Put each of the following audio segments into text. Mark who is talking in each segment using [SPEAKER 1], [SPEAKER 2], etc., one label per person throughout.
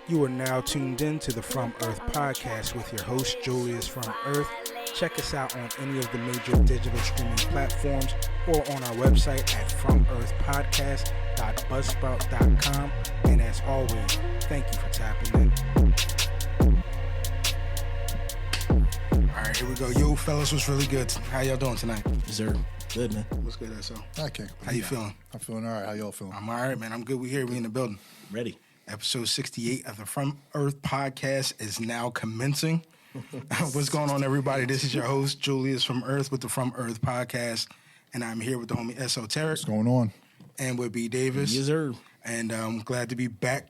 [SPEAKER 1] You are now tuned in to the From Earth podcast with your host, Julius from Earth. Check us out on any of the major digital streaming platforms or on our website at FromEarthPodcast.buzzsprout.com. And as always, thank you for tapping in. All right, here we go. Yo, fellas, what's really good? How y'all doing tonight?
[SPEAKER 2] Sir, good, man.
[SPEAKER 1] What's good, SO?
[SPEAKER 3] I can't.
[SPEAKER 1] How you feeling?
[SPEAKER 3] I'm feeling all right. How y'all feeling?
[SPEAKER 1] I'm all right, man. I'm good. We here. We in the building.
[SPEAKER 2] Ready.
[SPEAKER 1] Episode 68 of the From Earth podcast is now commencing. What's going on, everybody? This is your host, Julius from Earth with the From Earth podcast, and I'm here with the homie Esoteric.
[SPEAKER 3] What's going on?
[SPEAKER 1] And with B. Davis.
[SPEAKER 2] Yes, sir.
[SPEAKER 1] And I'm glad to be back.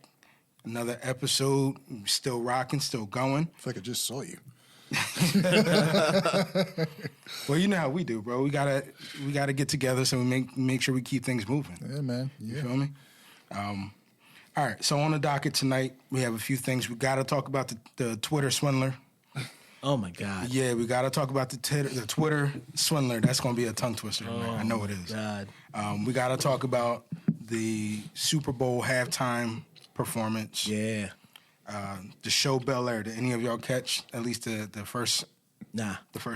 [SPEAKER 1] Another episode. Still rocking, still going.
[SPEAKER 3] I feel like I just saw you.
[SPEAKER 1] Well, you know how we do, bro. We gotta get together so we make sure we keep things moving.
[SPEAKER 3] Yeah, man. Yeah.
[SPEAKER 1] You feel me? All right, so on the docket tonight, we have a few things. We got to talk about the Twitter swindler.
[SPEAKER 2] Oh, my God.
[SPEAKER 1] Yeah, we got to talk about the Twitter swindler. That's going to be a tongue twister, man. I know it is.
[SPEAKER 2] God.
[SPEAKER 1] We got to talk about the Super Bowl halftime performance.
[SPEAKER 2] Yeah.
[SPEAKER 1] The show Bel Air. Did any of y'all catch at least the first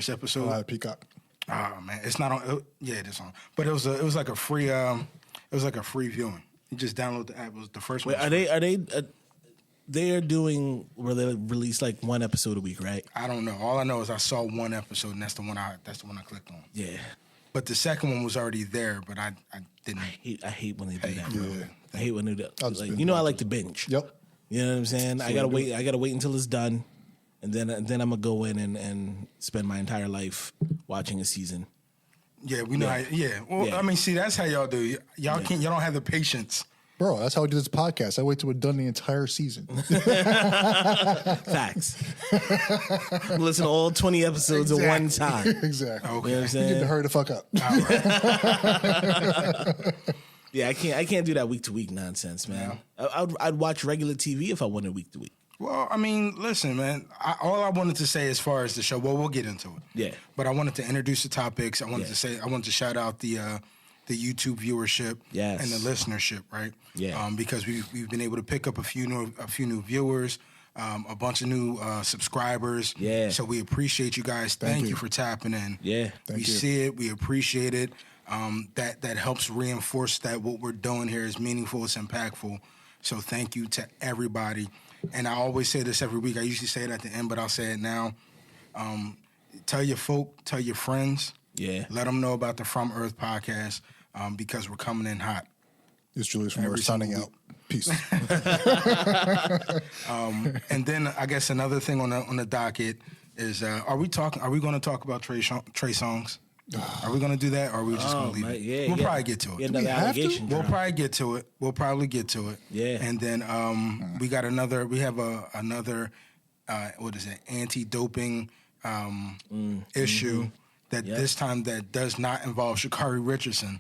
[SPEAKER 1] episode?
[SPEAKER 3] Peacock.
[SPEAKER 1] Oh man, it's not on. Yeah, it is on. But it was like a free viewing. You just download the app. It was the first one.
[SPEAKER 2] Wait, they are doing where they release like one episode a week, right?
[SPEAKER 1] I don't know. All I know is I saw one episode, and that's the one I clicked on.
[SPEAKER 2] Yeah.
[SPEAKER 1] But the second one was already there, but I didn't.
[SPEAKER 2] I hate when they do that, bro.
[SPEAKER 3] Yeah.
[SPEAKER 2] I hate when they do that.
[SPEAKER 3] I'll just
[SPEAKER 2] Like,
[SPEAKER 3] binge
[SPEAKER 2] you know, I
[SPEAKER 3] watch
[SPEAKER 2] like
[SPEAKER 3] it.
[SPEAKER 2] to binge.
[SPEAKER 3] Yep.
[SPEAKER 2] You know what I'm saying? I gotta wait. I gotta wait until it's done, and then I'm gonna go in and spend my entire life watching a season.
[SPEAKER 1] Yeah, we know. Well,
[SPEAKER 2] Yeah.
[SPEAKER 1] I mean, see, that's how y'all do. Y'all can't. Y'all don't have the patience.
[SPEAKER 3] Bro, that's how we do this podcast. I wait till we're done the entire season.
[SPEAKER 2] Facts. Listen to all 20 episodes at one time.
[SPEAKER 3] Exactly.
[SPEAKER 1] Okay.
[SPEAKER 2] You know what I'm
[SPEAKER 3] You
[SPEAKER 2] saying?
[SPEAKER 3] need to hurry the fuck up.
[SPEAKER 2] Yeah, I can't do that week to week nonsense, man. I'd watch regular TV if I wanted week to week.
[SPEAKER 1] Well, I mean, listen, man. All I wanted to say as far as the show, well, we'll get into it.
[SPEAKER 2] Yeah.
[SPEAKER 1] But I wanted to introduce the topics. I wanted to shout out the YouTube viewership
[SPEAKER 2] Yes.
[SPEAKER 1] and the listenership, right?
[SPEAKER 2] Yeah.
[SPEAKER 1] Because we've been able to pick up a few new viewers, a bunch of new subscribers.
[SPEAKER 2] Yeah.
[SPEAKER 1] So we appreciate you guys. Thank you for tapping in.
[SPEAKER 2] Yeah.
[SPEAKER 1] We see it. We appreciate it. That helps reinforce that what we're doing here is meaningful. It's impactful. So thank you to everybody. And I always say this every week. I usually say it at the end, but I'll say it now. Tell your folk, tell your friends.
[SPEAKER 2] Yeah.
[SPEAKER 1] Let them know about the From Earth podcast because we're coming in hot.
[SPEAKER 3] It's Julius from Earth signing out. Peace.
[SPEAKER 1] And then I guess another thing on the docket is are we going to talk about Trey Songz? Are we going to do that, or are we just going to leave it?
[SPEAKER 2] Yeah,
[SPEAKER 1] we'll probably get to it.
[SPEAKER 2] Yeah, another allegation.
[SPEAKER 1] We'll probably get to it. We'll probably get to it.
[SPEAKER 2] Yeah.
[SPEAKER 1] And then we have another what is it? Anti-doping issue that this time that does not involve Sha'carri Richardson,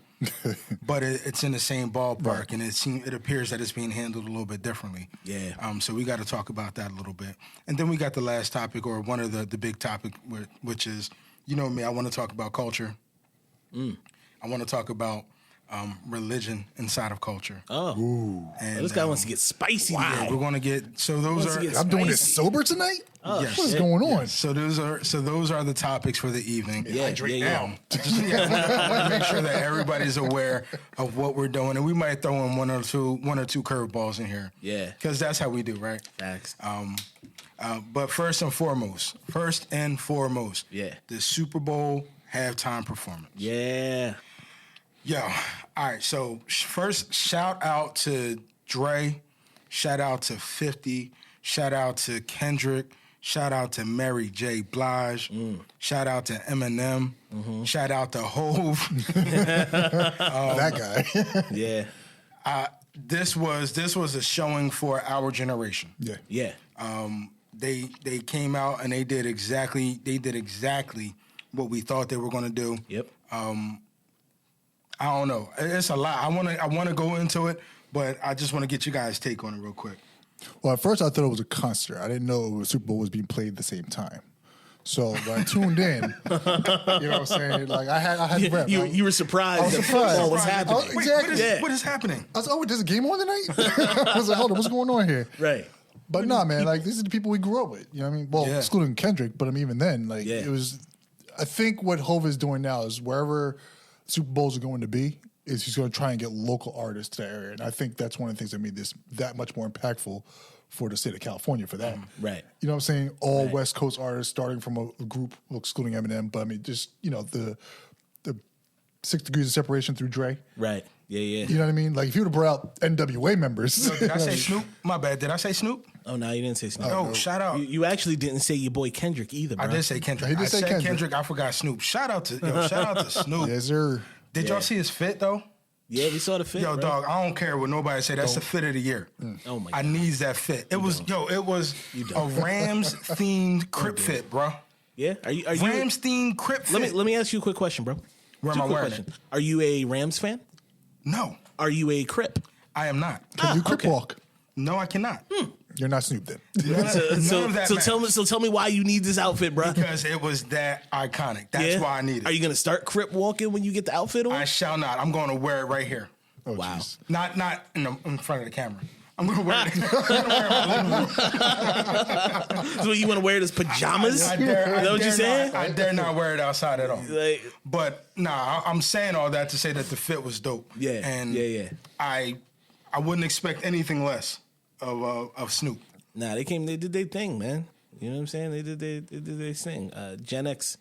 [SPEAKER 1] but it's in the same ballpark, and it appears that it's being handled a little bit differently.
[SPEAKER 2] Yeah.
[SPEAKER 1] So we got to talk about that a little bit, and then we got the last topic, or one of the big topic, which is, you know me, I want to talk about culture. I want to talk about religion inside of culture.
[SPEAKER 2] Oh.
[SPEAKER 1] And
[SPEAKER 2] This guy wants to get spicy.
[SPEAKER 1] yeah,
[SPEAKER 2] today.
[SPEAKER 1] we're going to get those are.
[SPEAKER 3] I'm doing this sober tonight?
[SPEAKER 1] Yes.
[SPEAKER 3] What is going on?
[SPEAKER 1] So those are the topics for the evening.
[SPEAKER 2] Yeah,
[SPEAKER 1] I want to make sure that everybody's aware of what we're doing, and we might throw in one or two curveballs in here.
[SPEAKER 2] Yeah.
[SPEAKER 1] Because that's how we do, right?
[SPEAKER 2] Facts.
[SPEAKER 1] But first and foremost,
[SPEAKER 2] Yeah.
[SPEAKER 1] the Super Bowl halftime performance.
[SPEAKER 2] Yeah.
[SPEAKER 1] Yo, all right. So first, shout out to Dre, shout out to 50, shout out to Kendrick, shout out to Mary J. Blige, shout out to Eminem, shout out to Hove.
[SPEAKER 3] That guy.
[SPEAKER 2] Yeah.
[SPEAKER 1] This was a showing for our generation.
[SPEAKER 3] Yeah.
[SPEAKER 2] Yeah.
[SPEAKER 1] They came out and they did exactly what we thought they were going to do.
[SPEAKER 2] Yep.
[SPEAKER 1] I don't know. It's a lot. I want to go into it, but I just want to get you guys' take on it real quick.
[SPEAKER 3] Well, at first I thought it was a concert. I didn't know Super Bowl was being played at the same time. So when I tuned in, you know what I'm saying? Like I had rep.
[SPEAKER 2] You were surprised.
[SPEAKER 3] I was surprised.
[SPEAKER 2] What was happening?
[SPEAKER 3] Oh, exactly.
[SPEAKER 1] What is happening?
[SPEAKER 3] I was like, oh, there's a game on tonight? I was like, hold on, what's going on here?
[SPEAKER 2] Right.
[SPEAKER 3] But nah, man, like these are the people we grew up with. You know what I mean? Well, excluding Kendrick, but I mean even then, like it was. I think what Hov is doing now is wherever Super Bowls are going to be, is he's going to try and get local artists to the area, and I think that's one of the things that made this that much more impactful for the state of California for that.
[SPEAKER 2] Right.
[SPEAKER 3] You know what I'm saying? All West Coast artists starting from a group excluding Eminem, but I mean just the 6 degrees of separation through Dre.
[SPEAKER 2] Right. Yeah.
[SPEAKER 3] You know what I mean? Like if you would have brought out NWA members.
[SPEAKER 1] Did I say Snoop? My bad. Did I say Snoop?
[SPEAKER 2] Oh, no, you didn't say Snoop.
[SPEAKER 1] Oh, shout out.
[SPEAKER 2] You actually didn't say your boy Kendrick either, bro.
[SPEAKER 1] I did say Kendrick.
[SPEAKER 3] He did say Kendrick.
[SPEAKER 1] I forgot Snoop. Shout out to Snoop.
[SPEAKER 3] Yes, sir.
[SPEAKER 1] Did y'all see his fit though?
[SPEAKER 2] Yeah, we saw the fit.
[SPEAKER 1] Yo,
[SPEAKER 2] bro.
[SPEAKER 1] dog, I don't care what nobody say. That's the fit of the year.
[SPEAKER 2] Oh my God.
[SPEAKER 1] I needs that fit. It was a Rams themed Crip fit, bro.
[SPEAKER 2] Yeah. Are you
[SPEAKER 1] Rams themed Crip fit.
[SPEAKER 2] Let me ask you a quick question, bro.
[SPEAKER 1] Where am I wearing it?
[SPEAKER 2] Are you a Rams fan?
[SPEAKER 1] No,
[SPEAKER 2] Are you a Crip?
[SPEAKER 1] I am not.
[SPEAKER 3] Can you crip walk?
[SPEAKER 1] No, I cannot.
[SPEAKER 3] You're not Snoop then.
[SPEAKER 1] None of that
[SPEAKER 2] So tell me why you need this outfit, bro.
[SPEAKER 1] because it was that iconic. That's why I need it.
[SPEAKER 2] Are you gonna start Crip walking when you get the outfit on?
[SPEAKER 1] I shall not. I'm going to wear it right here.
[SPEAKER 3] Oh,
[SPEAKER 2] Wow.
[SPEAKER 3] geez.
[SPEAKER 1] Not in front of the camera. I'm going to wear it. I'm gonna wear it in my living room.
[SPEAKER 2] So you want to wear it as pajamas?
[SPEAKER 1] I
[SPEAKER 2] Is that what
[SPEAKER 1] dare
[SPEAKER 2] you're saying?
[SPEAKER 1] I dare not wear it outside at all.
[SPEAKER 2] Like,
[SPEAKER 1] But nah, I'm saying all that to say that the fit was dope.
[SPEAKER 2] Yeah,
[SPEAKER 1] and
[SPEAKER 2] yeah.
[SPEAKER 1] I wouldn't expect anything less of Snoop.
[SPEAKER 2] nah, they did their thing, man. You know what I'm saying? They did their thing. Gen X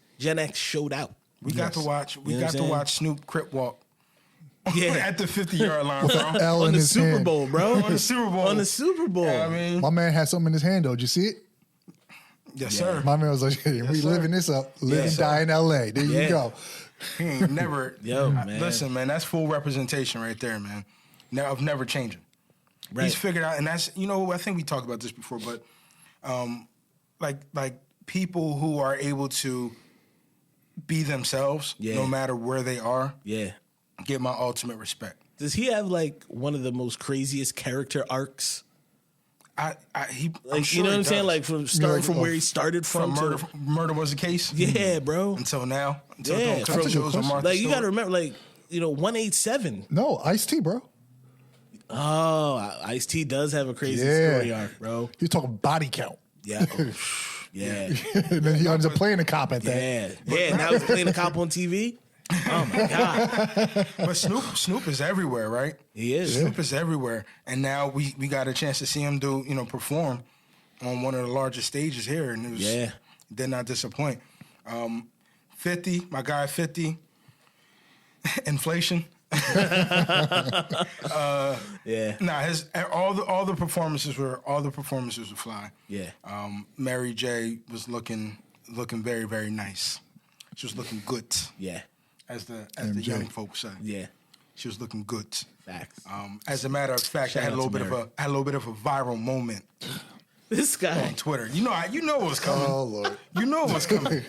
[SPEAKER 2] showed out.
[SPEAKER 1] We got to watch. We
[SPEAKER 2] You know
[SPEAKER 1] got
[SPEAKER 2] what
[SPEAKER 1] to
[SPEAKER 2] I'm
[SPEAKER 1] watch Snoop Crip walk.
[SPEAKER 2] Yeah.
[SPEAKER 1] At the 50-yard line, bro.
[SPEAKER 3] L
[SPEAKER 2] On
[SPEAKER 3] in
[SPEAKER 2] the
[SPEAKER 3] his
[SPEAKER 2] Super
[SPEAKER 3] hand.
[SPEAKER 2] Bowl, bro.
[SPEAKER 1] On the Super Bowl.
[SPEAKER 2] On the Super Bowl.
[SPEAKER 1] Yeah, I mean,
[SPEAKER 3] My man had something in his hand though. Did you see it?
[SPEAKER 1] yes, sir.
[SPEAKER 3] My man was like, hey, we
[SPEAKER 1] sir.
[SPEAKER 3] living this up. Live and
[SPEAKER 1] sir.
[SPEAKER 3] die in LA. There you go.
[SPEAKER 1] He ain't never.
[SPEAKER 2] Yo, man.
[SPEAKER 1] Listen, man, that's full representation right there, man. Of never changing.
[SPEAKER 2] Right.
[SPEAKER 1] He's figured out, and that's I think we talked about this before, but like people who are able to be themselves, no matter where they are, get my ultimate respect.
[SPEAKER 2] Does he have like one of the most craziest character arcs?
[SPEAKER 1] I'm
[SPEAKER 2] Like,
[SPEAKER 1] sure
[SPEAKER 2] you know what
[SPEAKER 1] he
[SPEAKER 2] I'm saying?
[SPEAKER 1] does.
[SPEAKER 2] Like from where he started
[SPEAKER 1] from
[SPEAKER 2] from
[SPEAKER 1] murder was the case.
[SPEAKER 2] Yeah, bro.
[SPEAKER 1] Until now, until
[SPEAKER 2] Yeah,
[SPEAKER 1] Don't Cut
[SPEAKER 2] from-
[SPEAKER 1] the Shows on Martha
[SPEAKER 2] Like you
[SPEAKER 1] Stewart.
[SPEAKER 2] got to remember, like 187.
[SPEAKER 3] No, Ice-T, bro.
[SPEAKER 2] Oh, Ice-T does have a crazy
[SPEAKER 3] Yeah.
[SPEAKER 2] story arc, bro.
[SPEAKER 3] You're talking body count.
[SPEAKER 2] Yeah, yeah,
[SPEAKER 3] And then he ends up playing a cop at that.
[SPEAKER 2] yeah. Now he's playing a cop on TV. Oh my God,
[SPEAKER 1] But Snoop is everywhere, right?
[SPEAKER 2] he is.
[SPEAKER 1] Snoop is everywhere, and now we got a chance to see him perform on one of the largest stages here, and it was did not disappoint. 50, my guy 50, inflation.
[SPEAKER 2] Yeah,
[SPEAKER 1] Nah, all the performances were fly.
[SPEAKER 2] yeah.
[SPEAKER 1] Mary J was looking very, very nice. She was looking good,
[SPEAKER 2] Yeah,
[SPEAKER 1] as the
[SPEAKER 3] MJ.
[SPEAKER 1] young folks say.
[SPEAKER 2] yeah.
[SPEAKER 1] She was looking good.
[SPEAKER 2] Facts.
[SPEAKER 1] As a matter of fact, I
[SPEAKER 2] Shout
[SPEAKER 1] had a
[SPEAKER 2] out
[SPEAKER 1] little
[SPEAKER 2] to
[SPEAKER 1] bit of a viral moment
[SPEAKER 2] This guy.
[SPEAKER 1] on Twitter. You know what was coming.
[SPEAKER 3] Oh, Lord.
[SPEAKER 1] You know what was coming.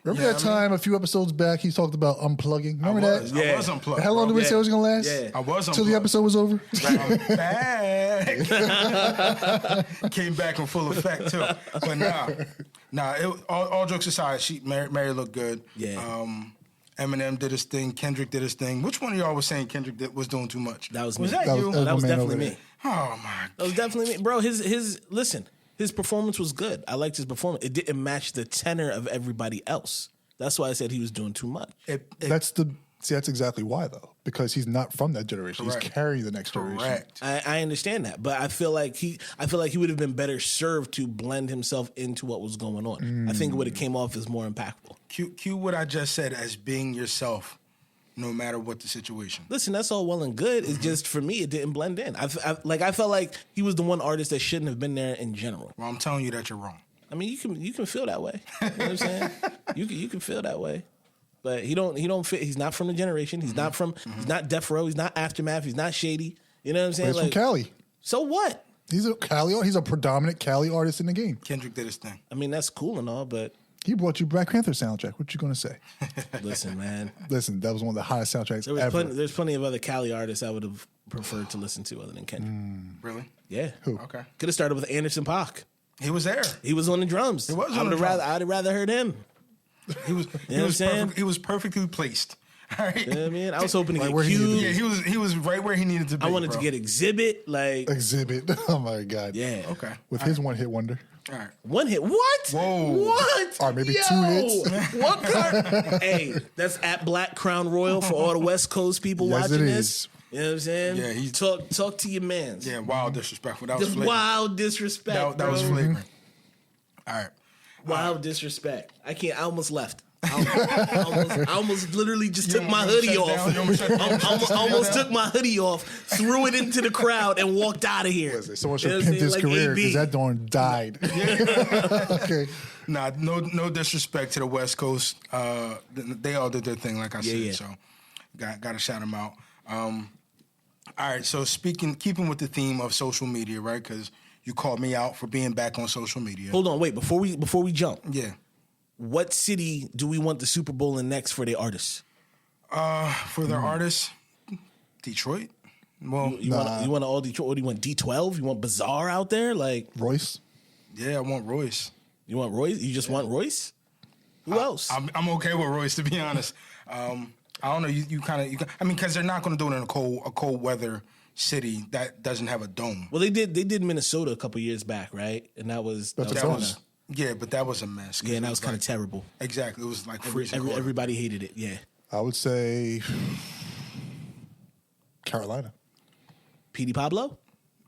[SPEAKER 3] Remember
[SPEAKER 1] Yeah,
[SPEAKER 3] that time a feew episodes back he talked about unplugging? Remember that?
[SPEAKER 2] Yeah.
[SPEAKER 1] I was unplugged.
[SPEAKER 3] How long did we say it was going to last?
[SPEAKER 2] Yeah.
[SPEAKER 1] I was
[SPEAKER 3] Till the
[SPEAKER 1] unplugged.
[SPEAKER 3] episode was over?
[SPEAKER 1] I'm back. Came back in full effect too. But all jokes aside, Mary looked good.
[SPEAKER 2] Yeah.
[SPEAKER 1] Eminem did his thing. Kendrick did his thing. Which one of y'all was saying Kendrick was doing too much?
[SPEAKER 2] That was
[SPEAKER 1] Was
[SPEAKER 2] me.
[SPEAKER 1] that
[SPEAKER 3] That
[SPEAKER 1] you?
[SPEAKER 3] was-
[SPEAKER 2] That was
[SPEAKER 3] my man
[SPEAKER 2] definitely
[SPEAKER 3] over
[SPEAKER 2] me.
[SPEAKER 3] there.
[SPEAKER 1] Oh my
[SPEAKER 2] That was definitely me, bro. His performance was good. I liked his performance. It didn't match the tenor of everybody else. That's why I said he was doing too much.
[SPEAKER 3] That's exactly why, though. Because he's not from that generation.
[SPEAKER 1] Correct.
[SPEAKER 3] He's carrying the next generation.
[SPEAKER 1] Correct.
[SPEAKER 2] I understand that, but I feel like he would have been better served to blend himself into what was going on. I think it would have came off as more impactful.
[SPEAKER 1] Cue what I just said as being yourself, no matter what the situation.
[SPEAKER 2] Listen, that's all well and good. It's just for me, it didn't blend in. I felt like he was the one artist that shouldn't have been there in general.
[SPEAKER 1] Well, I'm telling you that you're wrong.
[SPEAKER 2] I mean, you can feel that way. You know what I'm saying? You can feel that way. But he don't fit. He's not from the generation. He's not from. He's not Death Row. He's not Aftermath. He's not Shady. You know what I'm saying?
[SPEAKER 3] He's from Cali.
[SPEAKER 2] So what?
[SPEAKER 3] He's a predominant Cali artist in the game.
[SPEAKER 1] Kendrick did his thing.
[SPEAKER 2] I mean, that's cool and all, but
[SPEAKER 3] He brought you Black Panther soundtrack. What you gonna say?
[SPEAKER 2] listen, man.
[SPEAKER 3] Listen, that was one of the hottest soundtracks ever.
[SPEAKER 2] There's plenty of other Cali artists I would have preferred to listen to other than Kendrick.
[SPEAKER 1] Really?
[SPEAKER 2] Yeah.
[SPEAKER 3] Who?
[SPEAKER 1] Okay.
[SPEAKER 2] Could have started with Anderson .Paak.
[SPEAKER 1] He was there.
[SPEAKER 2] He was on the drums.
[SPEAKER 1] He was on the drums.
[SPEAKER 2] I'd have rather heard him.
[SPEAKER 1] He was. He was perfectly placed. All right.
[SPEAKER 2] You know what I mean? I was hoping to get
[SPEAKER 3] where he
[SPEAKER 2] Cube.
[SPEAKER 3] needed
[SPEAKER 1] Yeah, he was right where he needed to be.
[SPEAKER 2] I wanted to get Exhibit.
[SPEAKER 3] Exhibit. Oh my God.
[SPEAKER 2] Yeah.
[SPEAKER 1] Okay.
[SPEAKER 3] With his one hit wonder.
[SPEAKER 1] All right.
[SPEAKER 2] One hit. What?
[SPEAKER 1] Whoa.
[SPEAKER 2] What?
[SPEAKER 3] Or maybe 2 hits.
[SPEAKER 2] What card? Hey, that's at Black Crown Royal for all the West Coast people
[SPEAKER 3] Yes,
[SPEAKER 2] watching
[SPEAKER 3] it
[SPEAKER 2] this.
[SPEAKER 3] is.
[SPEAKER 2] You know what I'm saying?
[SPEAKER 1] Yeah, he
[SPEAKER 2] talk to your mans.
[SPEAKER 1] Yeah, wild disrespectful. That was
[SPEAKER 2] Just
[SPEAKER 1] flagrant.
[SPEAKER 2] wild disrespect.
[SPEAKER 1] That was
[SPEAKER 2] bro.
[SPEAKER 1] flagrant. All right.
[SPEAKER 2] Wild disrespect. I can't. I almost left. I almost literally just took my hoodie off. Almost took my hoodie off, threw it into the crowd, and walked out of here.
[SPEAKER 3] Someone should pimp his career because that don died. Okay.
[SPEAKER 1] Nah, no disrespect to the West Coast. They all did their thing, like I said.
[SPEAKER 2] Yeah.
[SPEAKER 1] So, got to shout them out. All right. So keeping with the theme of social media, right? Because you called me out for being back on social media.
[SPEAKER 2] Hold on, wait. Before we jump,
[SPEAKER 1] Yeah.
[SPEAKER 2] what city do we want the Super Bowl in next for the artists?
[SPEAKER 1] For their artists, Detroit. Well,
[SPEAKER 2] You want all Detroit? What do you want? D12? You want Bizarre out there? Like
[SPEAKER 3] Royce?
[SPEAKER 1] yeah, I want Royce.
[SPEAKER 2] you want Royce? You just want Royce? Who else?
[SPEAKER 1] I'm okay with Royce, to be honest. I don't know. You kind of. I mean, because they're not going to do it in a cold weather city that doesn't have a dome.
[SPEAKER 2] Well, they did Minnesota a couple years back, right? And that was
[SPEAKER 1] Yeah, but that was a mess.
[SPEAKER 2] and that was kind of terrible.
[SPEAKER 1] Exactly, it was like freezing.
[SPEAKER 2] Everybody hated it. Yeah.
[SPEAKER 3] I would say Carolina.
[SPEAKER 2] P.D. Pablo?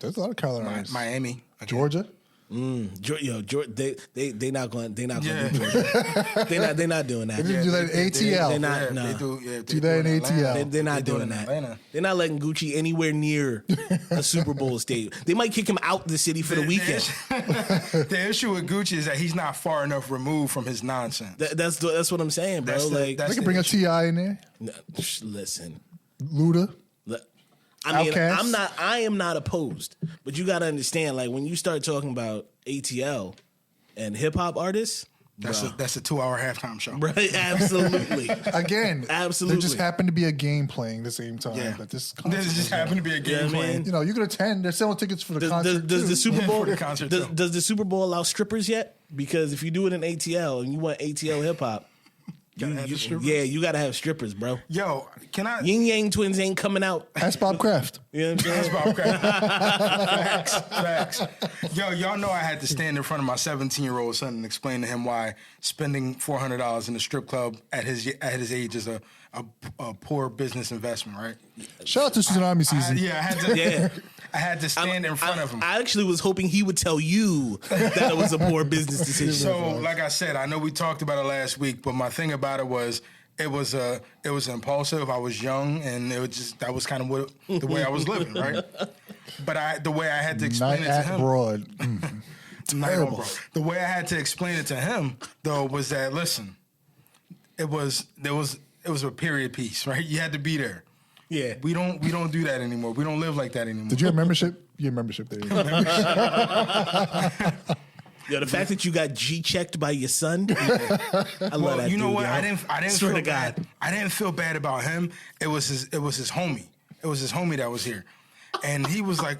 [SPEAKER 3] There's a lot of Carolina.
[SPEAKER 1] Miami, again.
[SPEAKER 3] Georgia?
[SPEAKER 2] Georgia, they not going. They're not going.
[SPEAKER 1] Yeah.
[SPEAKER 2] They're not doing that.
[SPEAKER 3] They didn't do that in ATL.
[SPEAKER 2] They're not.
[SPEAKER 1] Yeah,
[SPEAKER 2] No.
[SPEAKER 1] they do. Yeah,
[SPEAKER 3] Do that in ATL.
[SPEAKER 2] They're not doing that.
[SPEAKER 1] Atlanta.
[SPEAKER 2] They're not letting Gucci anywhere near a Super Bowl stadium. They might kick him out the city for the weekend.
[SPEAKER 1] The issue with Gucci is that he's not far enough removed from his nonsense.
[SPEAKER 2] That's what I'm saying, bro.
[SPEAKER 1] That's
[SPEAKER 3] They can bring a T.I. in there.
[SPEAKER 2] Listen.
[SPEAKER 3] Luda.
[SPEAKER 2] I mean,
[SPEAKER 3] Outkast.
[SPEAKER 2] I am not opposed, but you got to understand, like when you start talking about ATL and hip hop artists,
[SPEAKER 1] That's a 2-hour halftime show.
[SPEAKER 2] right? Absolutely.
[SPEAKER 3] Again,
[SPEAKER 2] Absolutely.
[SPEAKER 3] there just happened to be a game playing at the same time.
[SPEAKER 1] Yeah.
[SPEAKER 3] But this
[SPEAKER 1] just happened to be a game
[SPEAKER 2] Yeah, I mean,
[SPEAKER 1] playing.
[SPEAKER 3] You know, you could attend. They're selling tickets for the concert.
[SPEAKER 2] Does the Super Bowl
[SPEAKER 1] For the concert, too.
[SPEAKER 2] does the Super Bowl allow strippers yet? Because if you do it in ATL and you want ATL hip hop,
[SPEAKER 1] Gotta have the strippers?
[SPEAKER 2] you got to have strippers, bro.
[SPEAKER 1] Yo, can I?
[SPEAKER 2] Yin Yang Twins ain't coming out.
[SPEAKER 3] Ask Bob Kraft.
[SPEAKER 2] You know what I'm saying?
[SPEAKER 1] That's Bob Facts. Yo, y'all know I had to stand in front of my 17-year-old son and explain to him why spending $400 in a strip club at his age is a poor business investment, right?
[SPEAKER 3] Shout out to Tsunami season.
[SPEAKER 1] I had to stand in front of him.
[SPEAKER 2] I actually was hoping he would tell you that it was a poor business decision.
[SPEAKER 1] So, like I said, I know we talked about it last week, but my thing about it was impulsive. I was young, and that was kind of the way I was living, right? But the way I had to explain
[SPEAKER 3] Night
[SPEAKER 1] it to
[SPEAKER 3] at
[SPEAKER 1] him,
[SPEAKER 3] Broad.
[SPEAKER 1] terrible. The way I had to explain it to him, though, was that listen, it was a period piece, right? You had to be there.
[SPEAKER 2] Yeah.
[SPEAKER 1] We don't do that anymore. We don't live like that anymore.
[SPEAKER 3] Did you have membership? You had membership there.
[SPEAKER 2] Yo, the fact that you got G-checked by your son, I love that.
[SPEAKER 1] You know
[SPEAKER 2] dude,
[SPEAKER 1] what?
[SPEAKER 2] yo.
[SPEAKER 1] I didn't
[SPEAKER 2] Swear
[SPEAKER 1] feel
[SPEAKER 2] to God.
[SPEAKER 1] bad. I didn't feel bad about him. It was his homie. It was his homie that was here, and he was like,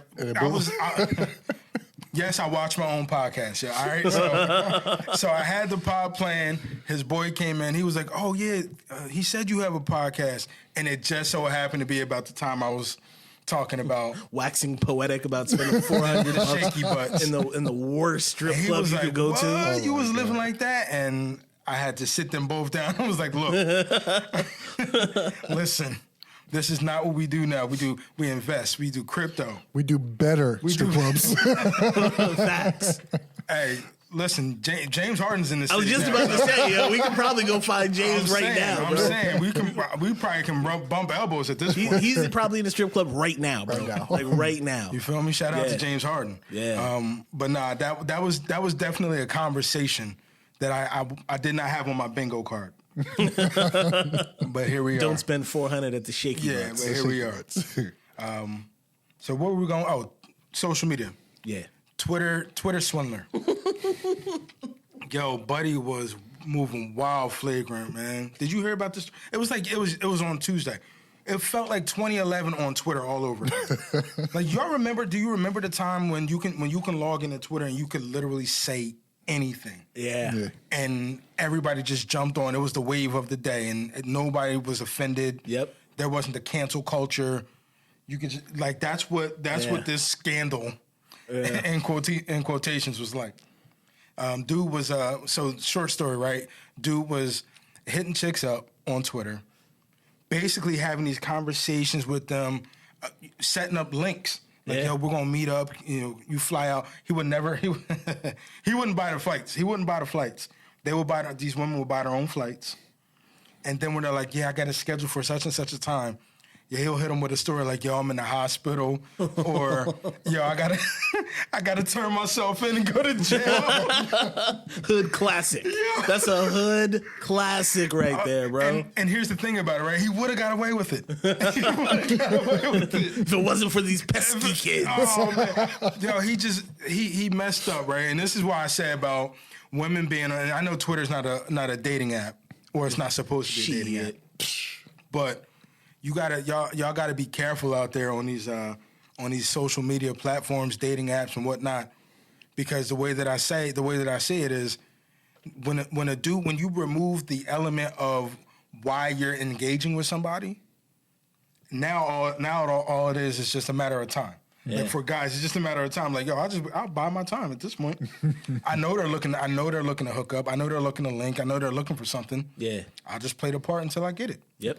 [SPEAKER 1] yes, I watch my own podcast. Yeah, all right. So I had the pod playing. His boy came in. He was like, "Oh yeah," he said you have a podcast, and it just so happened to be about the time I was talking about
[SPEAKER 2] Waxing poetic about spending $400
[SPEAKER 1] shaky butts
[SPEAKER 2] in the worst strip
[SPEAKER 1] And he
[SPEAKER 2] club
[SPEAKER 1] was
[SPEAKER 2] you
[SPEAKER 1] like,
[SPEAKER 2] could go
[SPEAKER 1] "What?
[SPEAKER 2] to.
[SPEAKER 1] You was living like that?" And I had to sit them both down. I was like, "Look, listen, this is not what we do now. We invest. We do crypto.
[SPEAKER 3] We do better strip clubs.
[SPEAKER 2] Facts.
[SPEAKER 1] Hey, listen, James Harden's in this.
[SPEAKER 2] I was just about to say, yo, we can probably go find James now,
[SPEAKER 1] I'm
[SPEAKER 2] bro.
[SPEAKER 1] saying we probably can bump elbows at this point.
[SPEAKER 2] He's probably in the strip club right now, bro.
[SPEAKER 3] Right now.
[SPEAKER 2] Like right now.
[SPEAKER 1] You feel me? Shout out
[SPEAKER 2] Yeah.
[SPEAKER 1] to James Harden.
[SPEAKER 2] Yeah.
[SPEAKER 1] But nah, that was definitely a conversation that I did not have on my bingo card. But here we are.
[SPEAKER 2] Don't spend $400 at the shaky
[SPEAKER 1] Yeah,
[SPEAKER 2] butts.
[SPEAKER 1] but here we are. So where were we going? Oh, social media.
[SPEAKER 2] Yeah.
[SPEAKER 1] Twitter swindler. Yo, Buddy was moving wild flagrant, man. Did you hear about this? It was on Tuesday. it felt like 2011 on Twitter all over again. Like, y'all remember? Do you remember the time when you can log into Twitter and you could literally say anything?
[SPEAKER 2] Yeah.
[SPEAKER 1] And everybody just jumped on. It was the wave of the day, and nobody was offended.
[SPEAKER 2] Yep.
[SPEAKER 1] There wasn't the cancel culture. You could just, like, that's what this scandal in quotations was like. Dude was so short story, right? Dude was hitting chicks up on Twitter, basically having these conversations with them, setting up links. Like, yo, we're gonna meet up. You know, you fly out. He would never. He wouldn't buy the flights. He wouldn't buy the flights. They would buy. These women would buy their own flights. And then when they're like, yeah, I got a schedule for such and such a time. Yeah, he'll hit them with a story like, yo, I'm in the hospital, or yo, I gotta turn myself in and go to jail.
[SPEAKER 2] Hood classic. Yeah. That's a hood classic right there, bro.
[SPEAKER 1] And here's the thing about it, right? He would have got away with it.
[SPEAKER 2] If it wasn't for these pesky kids.
[SPEAKER 1] Oh man, yo, he messed up, right? And this is why I say about women being. I know Twitter's not a dating app, or it's not supposed to be a dating app, but. Y'all gotta be careful out there on these social media platforms, dating apps and whatnot, because the way that I say it is, when you remove the element of why you're engaging with somebody, now all it is just a matter of time. Yeah. Like for guys, it's just a matter of time. Like, yo, I'll buy my time at this point. I know they're looking to hook up. I know they're looking to link. I know they're looking for something.
[SPEAKER 2] Yeah,
[SPEAKER 1] I'll just play the part until I get it.
[SPEAKER 2] Yep.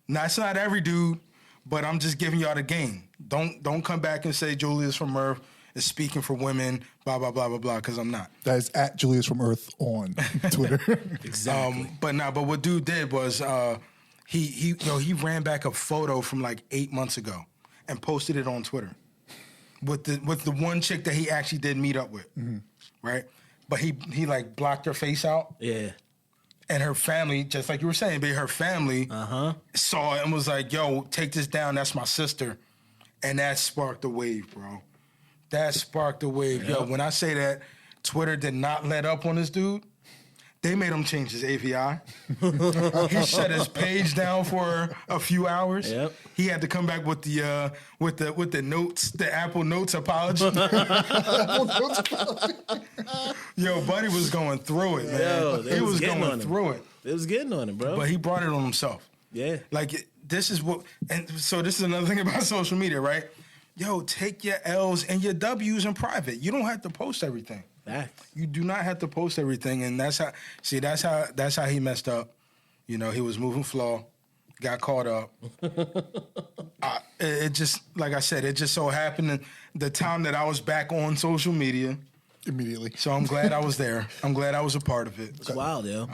[SPEAKER 1] Now, it's not every dude, but I'm just giving y'all the game. Don't come back and say Julius from Earth is speaking for women, blah, blah, blah, blah, blah, because I'm not.
[SPEAKER 3] That is at Julius from Earth on Twitter.
[SPEAKER 1] Exactly. But what dude did was he ran back a photo from like 8 months ago and posted it on Twitter with the one chick that he actually did meet up with, right? But he like blocked her face out.
[SPEAKER 2] Yeah.
[SPEAKER 1] And her family, just like you were saying, her family saw it and was like, yo, take this down. That's my sister. And that sparked a wave, bro. That sparked a wave. Yep. Yo, when I say that Twitter did not let up on this dude, they made him change his API. He shut his page down for a few hours.
[SPEAKER 2] Yep.
[SPEAKER 1] He had to come back with the notes, the Apple Notes apology. Yo, buddy was going through it, man.
[SPEAKER 2] Yo,
[SPEAKER 1] he was going through it.
[SPEAKER 2] It was getting on him, bro.
[SPEAKER 1] But he brought it on himself.
[SPEAKER 2] Yeah.
[SPEAKER 1] Like, this is what, and so this is another thing about social media, right? Yo, take your L's and your W's in private. You don't have to post everything. You do not have to post everything, and that's how he messed up. You know, he was moving flow, got caught up. It just, like I said, it just so happened the time that I was back on social media.
[SPEAKER 3] Immediately.
[SPEAKER 1] So I'm glad I was there. I'm glad I was a part of it.
[SPEAKER 2] It's wild, yo.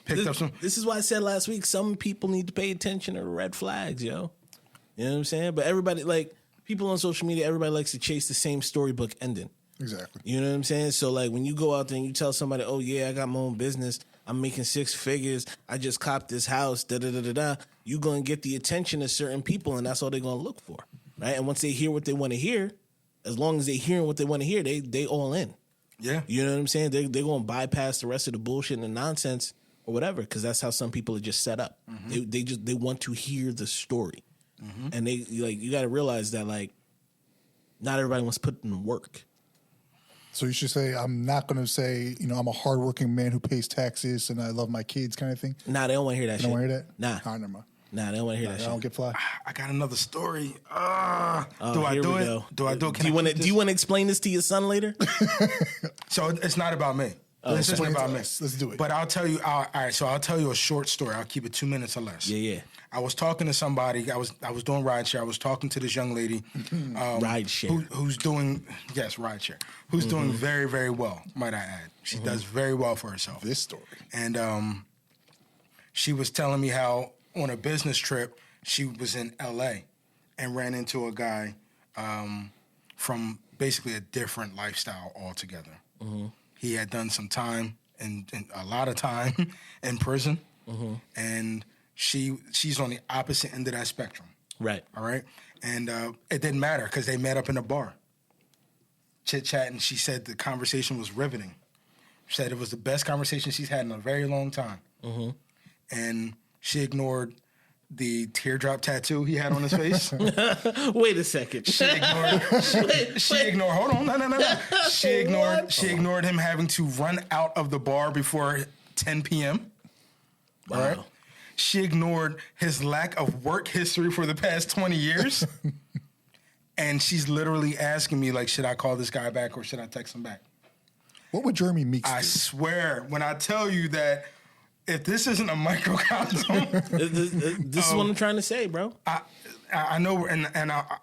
[SPEAKER 1] This
[SPEAKER 2] is why I said last week, some people need to pay attention to the red flags, yo. You know what I'm saying? But everybody, like, people on social media, everybody likes to chase the same storybook ending.
[SPEAKER 3] Exactly.
[SPEAKER 2] You know what I'm saying? So, like, when you go out there and you tell somebody, oh, yeah, I got my own business, I'm making 6 figures, I just copped this house, da-da-da-da-da, you're going to get the attention of certain people, and that's all they're going to look for, right? And once they hear what they want to hear, as long as they're hearing what they want to hear, they all in.
[SPEAKER 1] Yeah.
[SPEAKER 2] You know what I'm saying? They're going to bypass the rest of the bullshit and the nonsense or whatever, because that's how some people are just set up. Mm-hmm. They want to hear the story. Mm-hmm. And you got to realize that, like, not everybody wants to put in the work.
[SPEAKER 3] So you should say, I'm not going to say, I'm a hardworking man who pays taxes and I love my kids kind of thing.
[SPEAKER 2] Nah, they don't want to hear that shit.
[SPEAKER 3] They don't want to hear that?
[SPEAKER 2] Nah.
[SPEAKER 3] Never mind.
[SPEAKER 2] Nah, they don't want to hear that shit.
[SPEAKER 3] I don't get fly.
[SPEAKER 1] I got another story. Do I do it?
[SPEAKER 2] Go.
[SPEAKER 1] Do I do it?
[SPEAKER 2] Do you want to explain this to your son later?
[SPEAKER 1] So it's not about me. This isn't about me.
[SPEAKER 3] Let's do it.
[SPEAKER 1] But I'll tell you. All right. So I'll tell you a short story. I'll keep it 2 minutes or less.
[SPEAKER 2] Yeah.
[SPEAKER 1] I was talking to somebody. I was doing rideshare. I was talking to this young lady.
[SPEAKER 2] Rideshare.
[SPEAKER 1] Who's doing rideshare. Who's doing very, very well, might I add. She does very well for herself.
[SPEAKER 3] This story.
[SPEAKER 1] And she was telling me how on a business trip she was in L.A. and ran into a guy from basically a different lifestyle altogether. Mm-hmm. He had done some time and a lot of time in prison, and she's on the opposite end of that spectrum.
[SPEAKER 2] Right.
[SPEAKER 1] All right? And it didn't matter because they met up in a bar. Chit-chat, and she said the conversation was riveting. She said it was the best conversation she's had in a very long time. Mm-hmm. And she ignored the teardrop tattoo he had on his face.
[SPEAKER 2] Wait a second.
[SPEAKER 1] She ignored. Hold on, no. She ignored him having to run out of the bar before 10 p.m.
[SPEAKER 2] Wow.
[SPEAKER 1] All right. She ignored his lack of work history for the past 20 years. And she's literally asking me, like, should I call this guy back or should I text him back?
[SPEAKER 3] What would Jeremy Meeks do?
[SPEAKER 1] I swear, when I tell you that if this isn't a microcosm,
[SPEAKER 2] this is what I'm trying to say, bro.
[SPEAKER 1] I know, and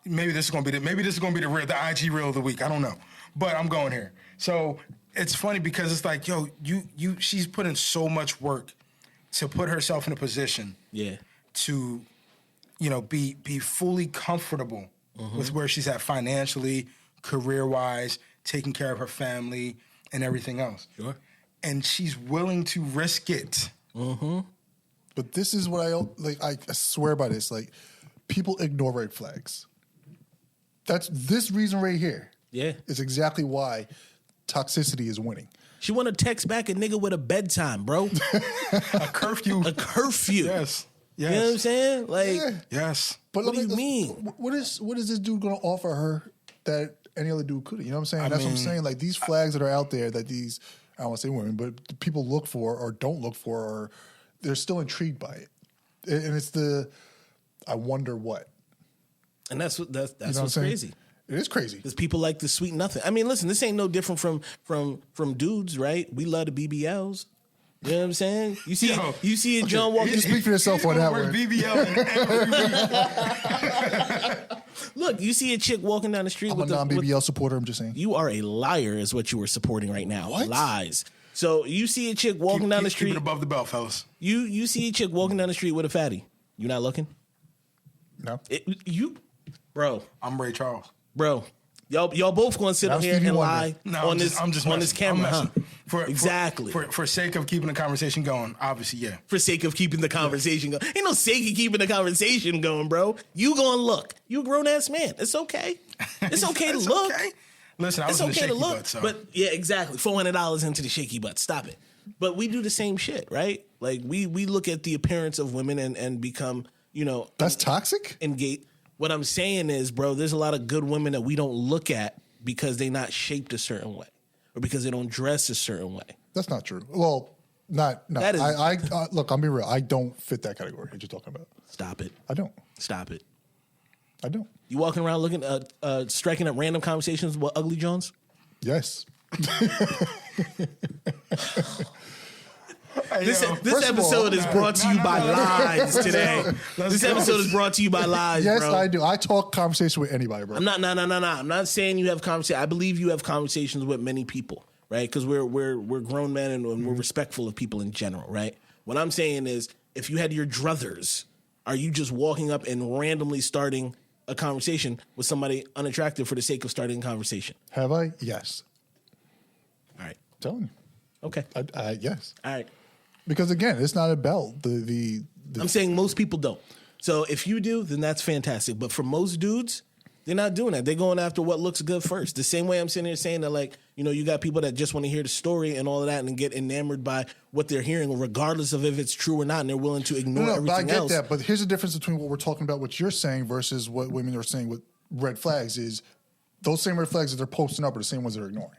[SPEAKER 1] maybe this is gonna be the IG reel of the week. I don't know, but I'm going here. So it's funny because it's like, yo, she's put in so much work to put herself in a position, to, be fully comfortable with where she's at financially, career-wise, taking care of her family and everything else.
[SPEAKER 2] Sure. And
[SPEAKER 1] she's willing to risk it.
[SPEAKER 3] Mm-hmm. But this is what I swear by this. Like, people ignore red flags. That's this reason right here.
[SPEAKER 2] Yeah.
[SPEAKER 3] Is exactly why toxicity is winning.
[SPEAKER 2] She want to text back a nigga with a bedtime, bro.
[SPEAKER 1] A curfew.
[SPEAKER 2] A curfew.
[SPEAKER 1] Yes.
[SPEAKER 2] You know what I'm saying? Like,
[SPEAKER 1] yes.
[SPEAKER 3] But
[SPEAKER 2] what do you mean?
[SPEAKER 3] What is this dude going to offer her that any other dude couldn't? You know what I'm saying? That's what I'm saying. Like, these flags that are out there that these, I don't want to say women, but people look for or don't look for, or they're still intrigued by it. And it's I wonder what.
[SPEAKER 2] And that's
[SPEAKER 3] what's
[SPEAKER 2] what's crazy.
[SPEAKER 3] It is crazy.
[SPEAKER 2] Because people like the sweet nothing. I mean, listen, this ain't no different from dudes, right? We love the BBLs. You know what I'm saying? You see a John walking.
[SPEAKER 3] You speak for yourself on that one.
[SPEAKER 1] BBL.
[SPEAKER 2] Look, you see a chick walking down the street
[SPEAKER 3] I'm a non-BBL supporter. I'm just saying.
[SPEAKER 2] You are a liar, is what you were supporting right now.
[SPEAKER 3] What?
[SPEAKER 2] Lies. So you see a chick walking down the street.
[SPEAKER 1] Keep it above the belt, fellas.
[SPEAKER 2] You see a chick walking down the street with a fatty. You not looking?
[SPEAKER 3] No.
[SPEAKER 2] Bro.
[SPEAKER 1] I'm Ray Charles.
[SPEAKER 2] Bro. Y'all both gonna sit up here and lie on this camera, huh?
[SPEAKER 1] Exactly. For sake of keeping the conversation going, obviously, yeah.
[SPEAKER 2] For sake of keeping the conversation going. Ain't no sake of keeping the conversation going, bro. You gonna look. You a grown-ass man. It's okay. It's okay to look.
[SPEAKER 1] Okay. Listen, I was in the shaky butt, so.
[SPEAKER 2] But yeah, exactly. $400 into the shaky butt. Stop it. But we do the same shit, right? Like, we look at the appearance of women and become,
[SPEAKER 3] That's toxic?
[SPEAKER 2] Engage. What I'm saying is, bro, there's a lot of good women that we don't look at because they're not shaped a certain way or because they don't dress a certain way.
[SPEAKER 3] That's not true. Well, no.
[SPEAKER 2] That is,
[SPEAKER 3] look, I'll be real. I don't fit that category that you're talking about.
[SPEAKER 2] Stop it.
[SPEAKER 3] I don't.
[SPEAKER 2] Stop it.
[SPEAKER 3] I don't.
[SPEAKER 2] You walking around looking, striking up random conversations with Ugly Jones?
[SPEAKER 3] Yes.
[SPEAKER 2] This episode is brought to you by lies today. This episode is brought to you by lies,
[SPEAKER 3] yes,
[SPEAKER 2] bro.
[SPEAKER 3] I do. I talk conversation with anybody, bro.
[SPEAKER 2] I'm not. I'm not saying you have conversation. I believe you have conversations with many people, right? Because we're grown men and we're respectful of people in general, right? What I'm saying is, if you had your druthers, are you just walking up and randomly starting a conversation with somebody unattractive for the sake of starting a conversation?
[SPEAKER 3] Have I? Yes.
[SPEAKER 2] All right.
[SPEAKER 3] I'm telling you.
[SPEAKER 2] Okay.
[SPEAKER 3] Yes.
[SPEAKER 2] All right.
[SPEAKER 3] Because again, it's not about the
[SPEAKER 2] I'm saying most people don't. So if you do, then that's fantastic. But for most dudes, they're not doing that. They're going after what looks good first. The same way I'm sitting here saying that, like, you got people that just want to hear the story and all of that and get enamored by what they're hearing, regardless of if it's true or not, and they're willing to ignore everything else.
[SPEAKER 3] I get that. But here's the difference between what we're talking about, what you're saying, versus what women are saying with red flags is those same red flags that they're posting up are the same ones they're ignoring.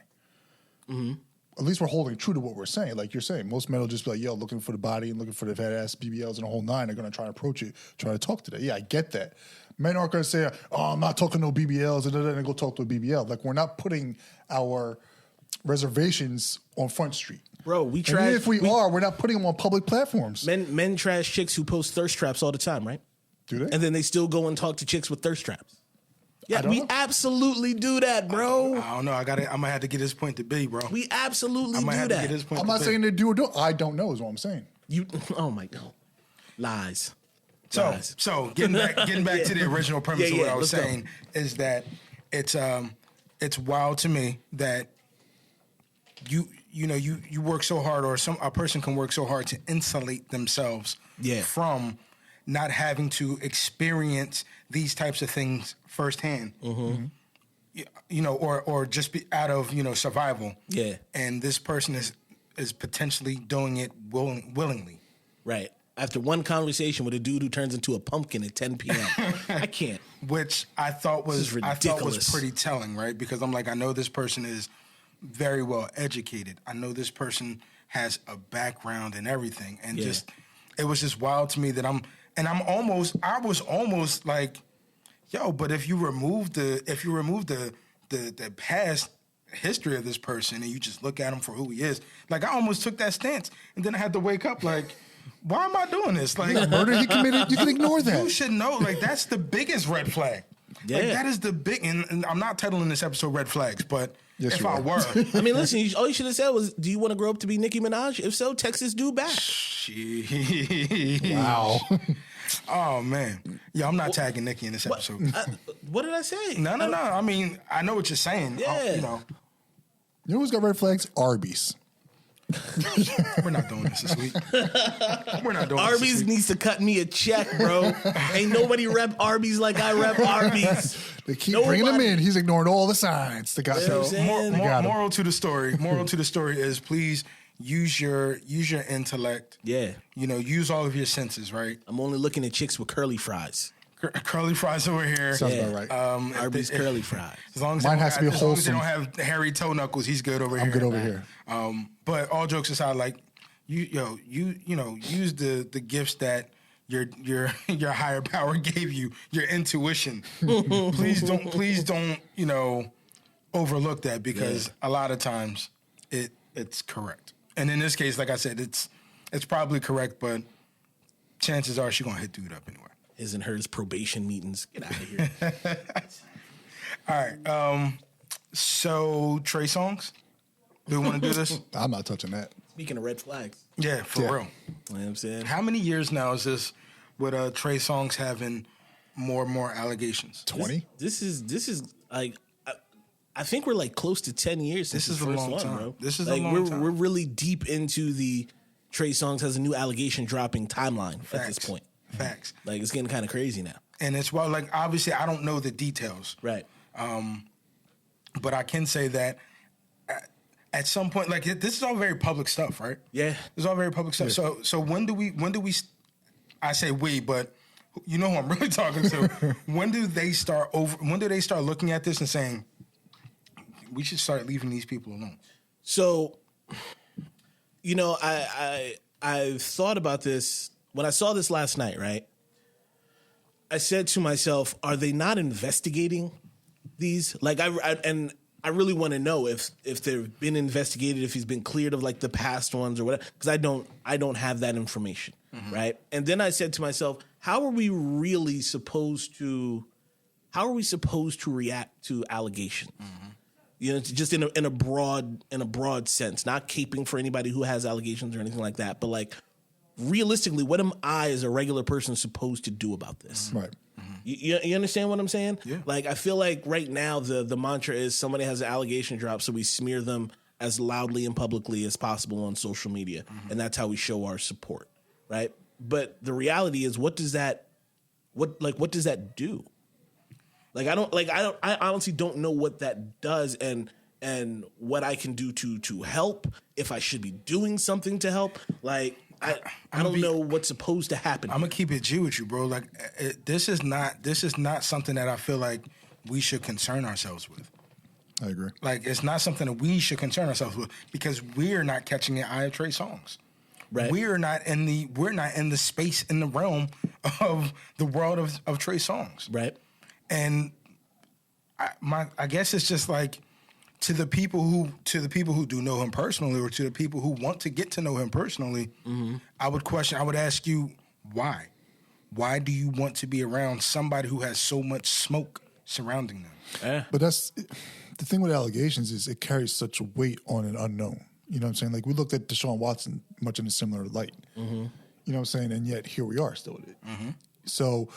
[SPEAKER 3] Mm-hmm. At least we're holding true to what we're saying. Like you're saying, most men will just be like, yo, looking for the body and looking for the fat ass BBLs and the whole nine. They're going to try to approach it, try to talk to that. Yeah, I get that. Men aren't going to say, oh, I'm not talking no BBLs and then go talk to a BBL. Like, we're not putting our reservations on Front Street.
[SPEAKER 2] Bro, we trash.
[SPEAKER 3] And even if we're not putting them on public platforms.
[SPEAKER 2] Men trash chicks who post thirst traps all the time, right?
[SPEAKER 3] Do they?
[SPEAKER 2] And then they still go and talk to chicks with thirst traps. Yeah, we absolutely do that, bro.
[SPEAKER 1] I don't know. I'm gonna have to get this point to B, bro.
[SPEAKER 2] We absolutely do that.
[SPEAKER 3] I'm not saying they do or don't. I don't know is what I'm saying.
[SPEAKER 2] Oh my God, lies.
[SPEAKER 1] So getting back to the original premise of what I was saying is that it's wild to me that you work so hard, or a person can work so hard to insulate themselves from not having to experience these types of things firsthand. Mm-hmm. Or just be out of survival. Yeah. And this person is potentially doing it willingly.
[SPEAKER 2] Right. after one conversation with a dude who turns into a pumpkin at 10 p.m. I can't.
[SPEAKER 1] Which I thought was pretty telling, right? Because I'm like, I know this person is very well educated. I know this person has a background and everything, and it was just wild to me that I was almost like, yo, but if you remove the past history of this person and you just look at him for who he is, like I almost took that stance, and then I had to wake up like, why am I doing this? Like,
[SPEAKER 3] murder he committed, you can ignore that.
[SPEAKER 1] You should know, like that's the biggest red flag. Yeah. Like that is the big, and I'm not titling this episode Red Flags, but if I were.
[SPEAKER 2] I mean, listen, all you should have said was, do you want to grow up to be Nicki Minaj? If so, text this dude back.
[SPEAKER 3] Wow.
[SPEAKER 1] Oh, man. Yeah, I'm not tagging Nicki in this episode.
[SPEAKER 2] What did I say?
[SPEAKER 1] No. I mean, I know what you're saying.
[SPEAKER 2] Yeah.
[SPEAKER 3] You know who's got red flags? Arby's.
[SPEAKER 1] We're not doing this week. We're not doing
[SPEAKER 2] Arby's
[SPEAKER 1] this
[SPEAKER 2] needs to cut me a check, bro. Ain't nobody rep Arby's like I rep Arby's.
[SPEAKER 3] They keep bringing him in. He's ignoring all the signs. They got
[SPEAKER 1] moral to the story. Moral to the story is please use your intellect.
[SPEAKER 2] Yeah.
[SPEAKER 1] Use all of your senses, right?
[SPEAKER 2] I'm only looking at chicks with curly fries.
[SPEAKER 1] Curly fries over here.
[SPEAKER 3] Sounds about right.
[SPEAKER 2] Arby's curly fries.
[SPEAKER 1] As long as
[SPEAKER 3] mine has to be wholesome.
[SPEAKER 1] As long as they don't have hairy toe knuckles, he's good over here.
[SPEAKER 3] I'm good over here.
[SPEAKER 1] But all jokes aside, like use the gifts that your higher power gave you, your intuition. Please don't overlook that, because a lot of times it's correct. And in this case, like I said, it's probably correct, but chances are she's gonna hit dude up anyway.
[SPEAKER 2] His and hers probation meetings. Get out of here.
[SPEAKER 1] All right. So Trey Songz, do we want to do this?
[SPEAKER 3] I'm not touching that.
[SPEAKER 2] Speaking of red flags.
[SPEAKER 1] Yeah, for real.
[SPEAKER 2] You know what I'm saying?
[SPEAKER 1] How many years now is this with Trey Songz having more and more allegations?
[SPEAKER 3] 20?
[SPEAKER 2] This is like, I think we're like close to 10 years.
[SPEAKER 1] This is a long time, bro. This is
[SPEAKER 2] like,
[SPEAKER 1] a long time.
[SPEAKER 2] We're really deep into the Trey Songz has a new allegation dropping timeline at this point.
[SPEAKER 1] Facts.
[SPEAKER 2] Like, it's getting kind of crazy now.
[SPEAKER 1] And it's like, obviously I don't know the details.
[SPEAKER 2] Right.
[SPEAKER 1] But I can say that at some point, like this is all very public stuff, right?
[SPEAKER 2] Yeah.
[SPEAKER 1] It's all very public stuff. Yeah. So when do we, I say we, but you know who I'm really talking to. When do they start looking at this and saying, we should start leaving these people alone?
[SPEAKER 2] So, I've thought about this. When I saw this last night, right, I said to myself, are they not investigating these? Like, I really want to know if they've been investigated, if he's been cleared of like the past ones or whatever, because I don't have that information, right? And then I said to myself, how are we supposed to react to allegations? Just in a broad sense, not caping for anybody who has allegations or anything like that, but like, realistically, what am I as a regular person supposed to do about this?
[SPEAKER 3] Right.
[SPEAKER 2] You understand what I'm saying?
[SPEAKER 1] Yeah.
[SPEAKER 2] Like, I feel like right now the mantra is somebody has an allegation drop, so we smear them as loudly and publicly as possible on social media, and that's how we show our support, right? But the reality is, what does that do? I honestly don't know what that does, and what I can do to help, if I should be doing something to help. Like, I don't know what's supposed to happen.
[SPEAKER 1] I'm gonna keep it G with you, bro. Like, this is not something that I feel like we should concern ourselves with.
[SPEAKER 3] I agree.
[SPEAKER 1] Like, it's not something that we should concern ourselves with, because we're not catching the eye of Trey Songz.
[SPEAKER 2] Right.
[SPEAKER 1] We're not in the space, in the realm of the world of Trey Songz.
[SPEAKER 2] Right.
[SPEAKER 1] And I guess it's just like, to the people who do know him personally, or to the people who want to get to know him personally, I would ask you, why? Why do you want to be around somebody who has so much smoke surrounding them?
[SPEAKER 3] But that's the thing with allegations, is it carries such a weight on an unknown. You know what I'm saying? Like, we looked at Deshaun Watson much in a similar light. You know what I'm saying? And yet here we are still with it. So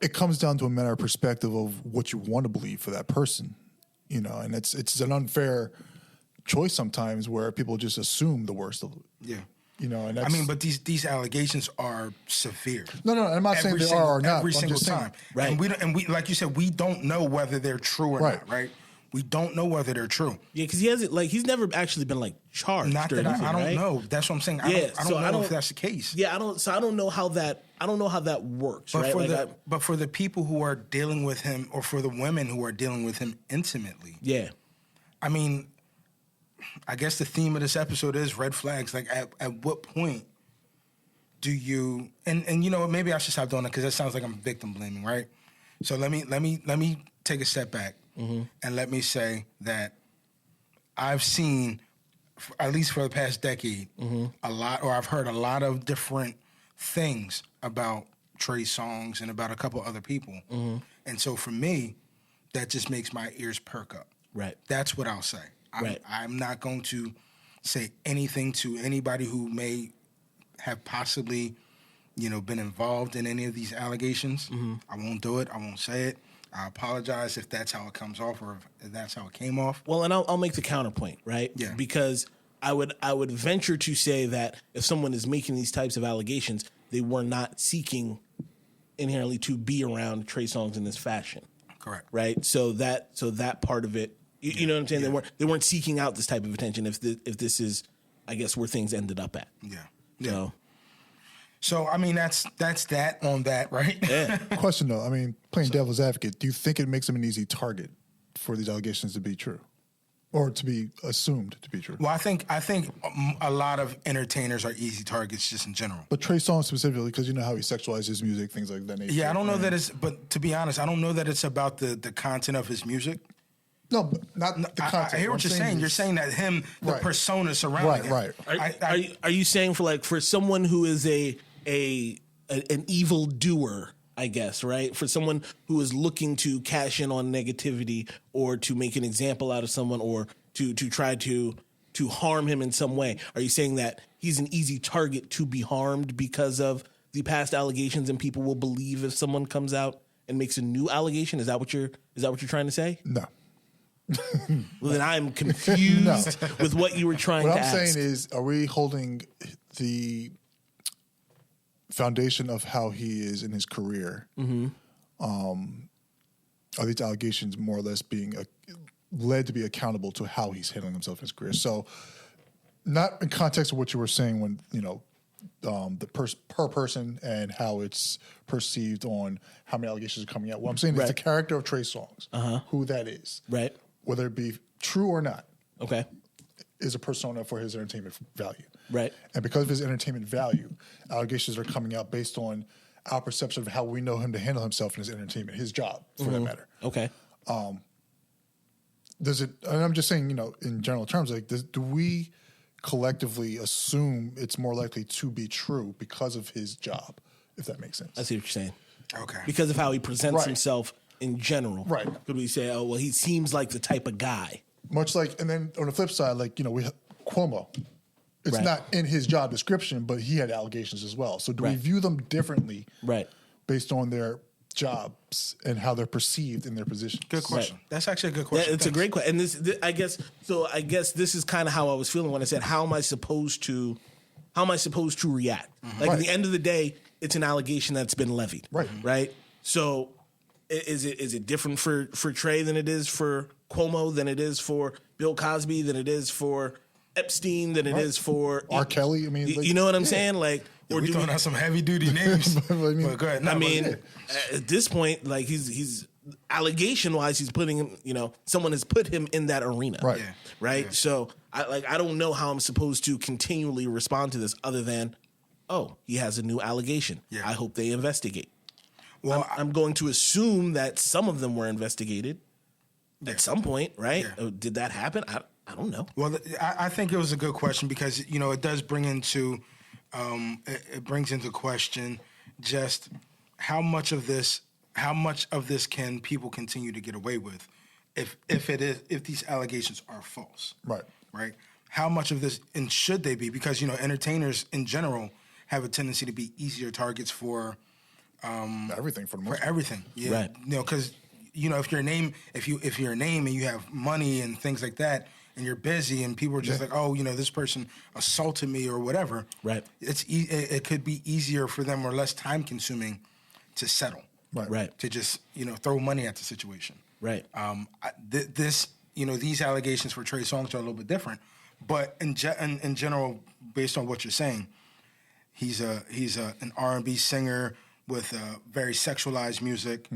[SPEAKER 3] it comes down to a matter of perspective of what you want to believe for that person. And it's an unfair choice sometimes, where people just assume the worst of it.
[SPEAKER 1] Yeah.
[SPEAKER 3] And
[SPEAKER 1] I mean, but these allegations are severe.
[SPEAKER 3] No, I'm not saying they are or not.
[SPEAKER 1] Every single time.
[SPEAKER 2] Right.
[SPEAKER 1] And we like you said, we don't know whether they're true or not, right? We don't know whether they're true.
[SPEAKER 2] Yeah, because he hasn't he's never actually been charged.
[SPEAKER 1] Not that
[SPEAKER 2] anything,
[SPEAKER 1] I don't
[SPEAKER 2] right?
[SPEAKER 1] know. That's what I'm saying. I don't know if that's the case.
[SPEAKER 2] Yeah, I don't know how that works.
[SPEAKER 1] But
[SPEAKER 2] right?
[SPEAKER 1] But for the people who are dealing with him, or for the women who are dealing with him intimately,
[SPEAKER 2] yeah.
[SPEAKER 1] I mean, I guess the theme of this episode is red flags. Like, at what point do you? And you know what? Maybe I should stop doing it because that sounds like I'm victim blaming, right? So let me take a step back and let me say that I've seen, at least for the past decade, a lot, or I've heard a lot of different things about Trey Songz and about a couple other people, and so for me, that just makes my ears perk up.
[SPEAKER 2] Right.
[SPEAKER 1] That's what I'll say. I'm not going to say anything to anybody who may have possibly, been involved in any of these allegations. I won't do it. I won't say it. I apologize if that's how it comes off, or if that's how it came off.
[SPEAKER 2] Well, and I'll make the counterpoint, right?
[SPEAKER 1] Yeah.
[SPEAKER 2] Because I would venture to say that if someone is making these types of allegations, they were not seeking inherently to be around Trey Songz in this fashion.
[SPEAKER 1] Correct.
[SPEAKER 2] Right. So that part of it, you know what I'm saying?
[SPEAKER 1] Yeah.
[SPEAKER 2] They weren't seeking out this type of attention. If this is, I guess, where things ended up at.
[SPEAKER 1] Yeah. So I mean, that's that on that, right?
[SPEAKER 2] Yeah.
[SPEAKER 3] Question though, I mean, playing devil's advocate, do you think it makes him an easy target for these allegations to be true, or to be assumed to be true?
[SPEAKER 1] Well, I think a lot of entertainers are easy targets just in general.
[SPEAKER 3] But Trey Songz specifically, because you know how he sexualizes his music, things like that nature.
[SPEAKER 1] Yeah, I don't know that it's. But to be honest, I don't know that it's about the content of his music.
[SPEAKER 3] No, but not the content.
[SPEAKER 1] I hear what you're saying. You're saying that the persona surrounding him.
[SPEAKER 3] Right.
[SPEAKER 2] Are you saying for someone who is an evil doer, I guess, right? For someone who is looking to cash in on negativity, or to make an example out of someone, or to try to harm him in some way, are you saying that he's an easy target to be harmed because of the past allegations, and people will believe if someone comes out and makes a new allegation? Is that what you're trying to say?
[SPEAKER 3] No.
[SPEAKER 2] Well, then I'm confused with what you were trying to ask.
[SPEAKER 3] What I'm saying is, are we holding the foundation of how he is in his career? Are these allegations more or less being led to be accountable to how he's handling himself in his career? So, not in context of what you were saying when the per person and how it's perceived on how many allegations are coming out. What I'm saying is the character of Trey Songz, who that is,
[SPEAKER 2] right?
[SPEAKER 3] Whether it be true or not,
[SPEAKER 2] okay,
[SPEAKER 3] is a persona for his entertainment value.
[SPEAKER 2] Right.
[SPEAKER 3] And because of his entertainment value, allegations are coming out based on our perception of how we know him to handle himself in his entertainment, his job, for that matter.
[SPEAKER 2] Okay.
[SPEAKER 3] Does it, and I'm just saying, in general terms, do we collectively assume it's more likely to be true because of his job, if that makes sense?
[SPEAKER 2] I see what you're saying.
[SPEAKER 1] Okay.
[SPEAKER 2] Because of how he presents himself in general.
[SPEAKER 3] Right.
[SPEAKER 2] Could we say, oh, well, he seems like the type of guy.
[SPEAKER 3] Much like, and then on the flip side, we have Cuomo. It's not in his job description, but he had allegations as well. So do we view them differently based on their jobs and how they're perceived in their positions?
[SPEAKER 1] Good question. That's actually a good question.
[SPEAKER 2] It's a great question. And this, I guess this is kind of how I was feeling when I said, how am I supposed to react? Like at the end of the day, it's an allegation that's been levied. Right. So is it different for Trey than it is for Cuomo, than it is for Bill Cosby, than it is for Epstein, than it is for
[SPEAKER 3] R. Kelly? I mean,
[SPEAKER 2] you know what I'm saying? Like,
[SPEAKER 1] or we throwing out some heavy duty names. But go ahead.
[SPEAKER 2] At this point, like he's allegation wise, he's putting him. Someone has put him in that arena.
[SPEAKER 3] Right.
[SPEAKER 1] Yeah.
[SPEAKER 2] Right.
[SPEAKER 1] Yeah.
[SPEAKER 2] So I don't know how I'm supposed to continually respond to this other than, oh, he has a new allegation.
[SPEAKER 1] Yeah.
[SPEAKER 2] I hope they investigate.
[SPEAKER 1] Well,
[SPEAKER 2] I'm going to assume that some of them were investigated at some point, right?
[SPEAKER 1] Yeah.
[SPEAKER 2] Did that happen? I don't know.
[SPEAKER 1] Well, I think it was a good question because it does bring into it brings into question just how much of this can people continue to get away with if these allegations are false, right? How much of this, and should they be? Because entertainers in general have a tendency to be easier targets for
[SPEAKER 3] everything for the most part.
[SPEAKER 1] everything, yeah.
[SPEAKER 3] Right.
[SPEAKER 1] Because if you're a name and you have money and things like that, and you're busy, and people are just like, oh, this person assaulted me or whatever.
[SPEAKER 2] Right.
[SPEAKER 1] It could be easier for them or less time consuming to settle.
[SPEAKER 3] Right.
[SPEAKER 1] To just throw money at the situation.
[SPEAKER 2] Right.
[SPEAKER 1] these allegations for Trey Songz are a little bit different. But in general, based on what you're saying, he's an R&B singer with very sexualized music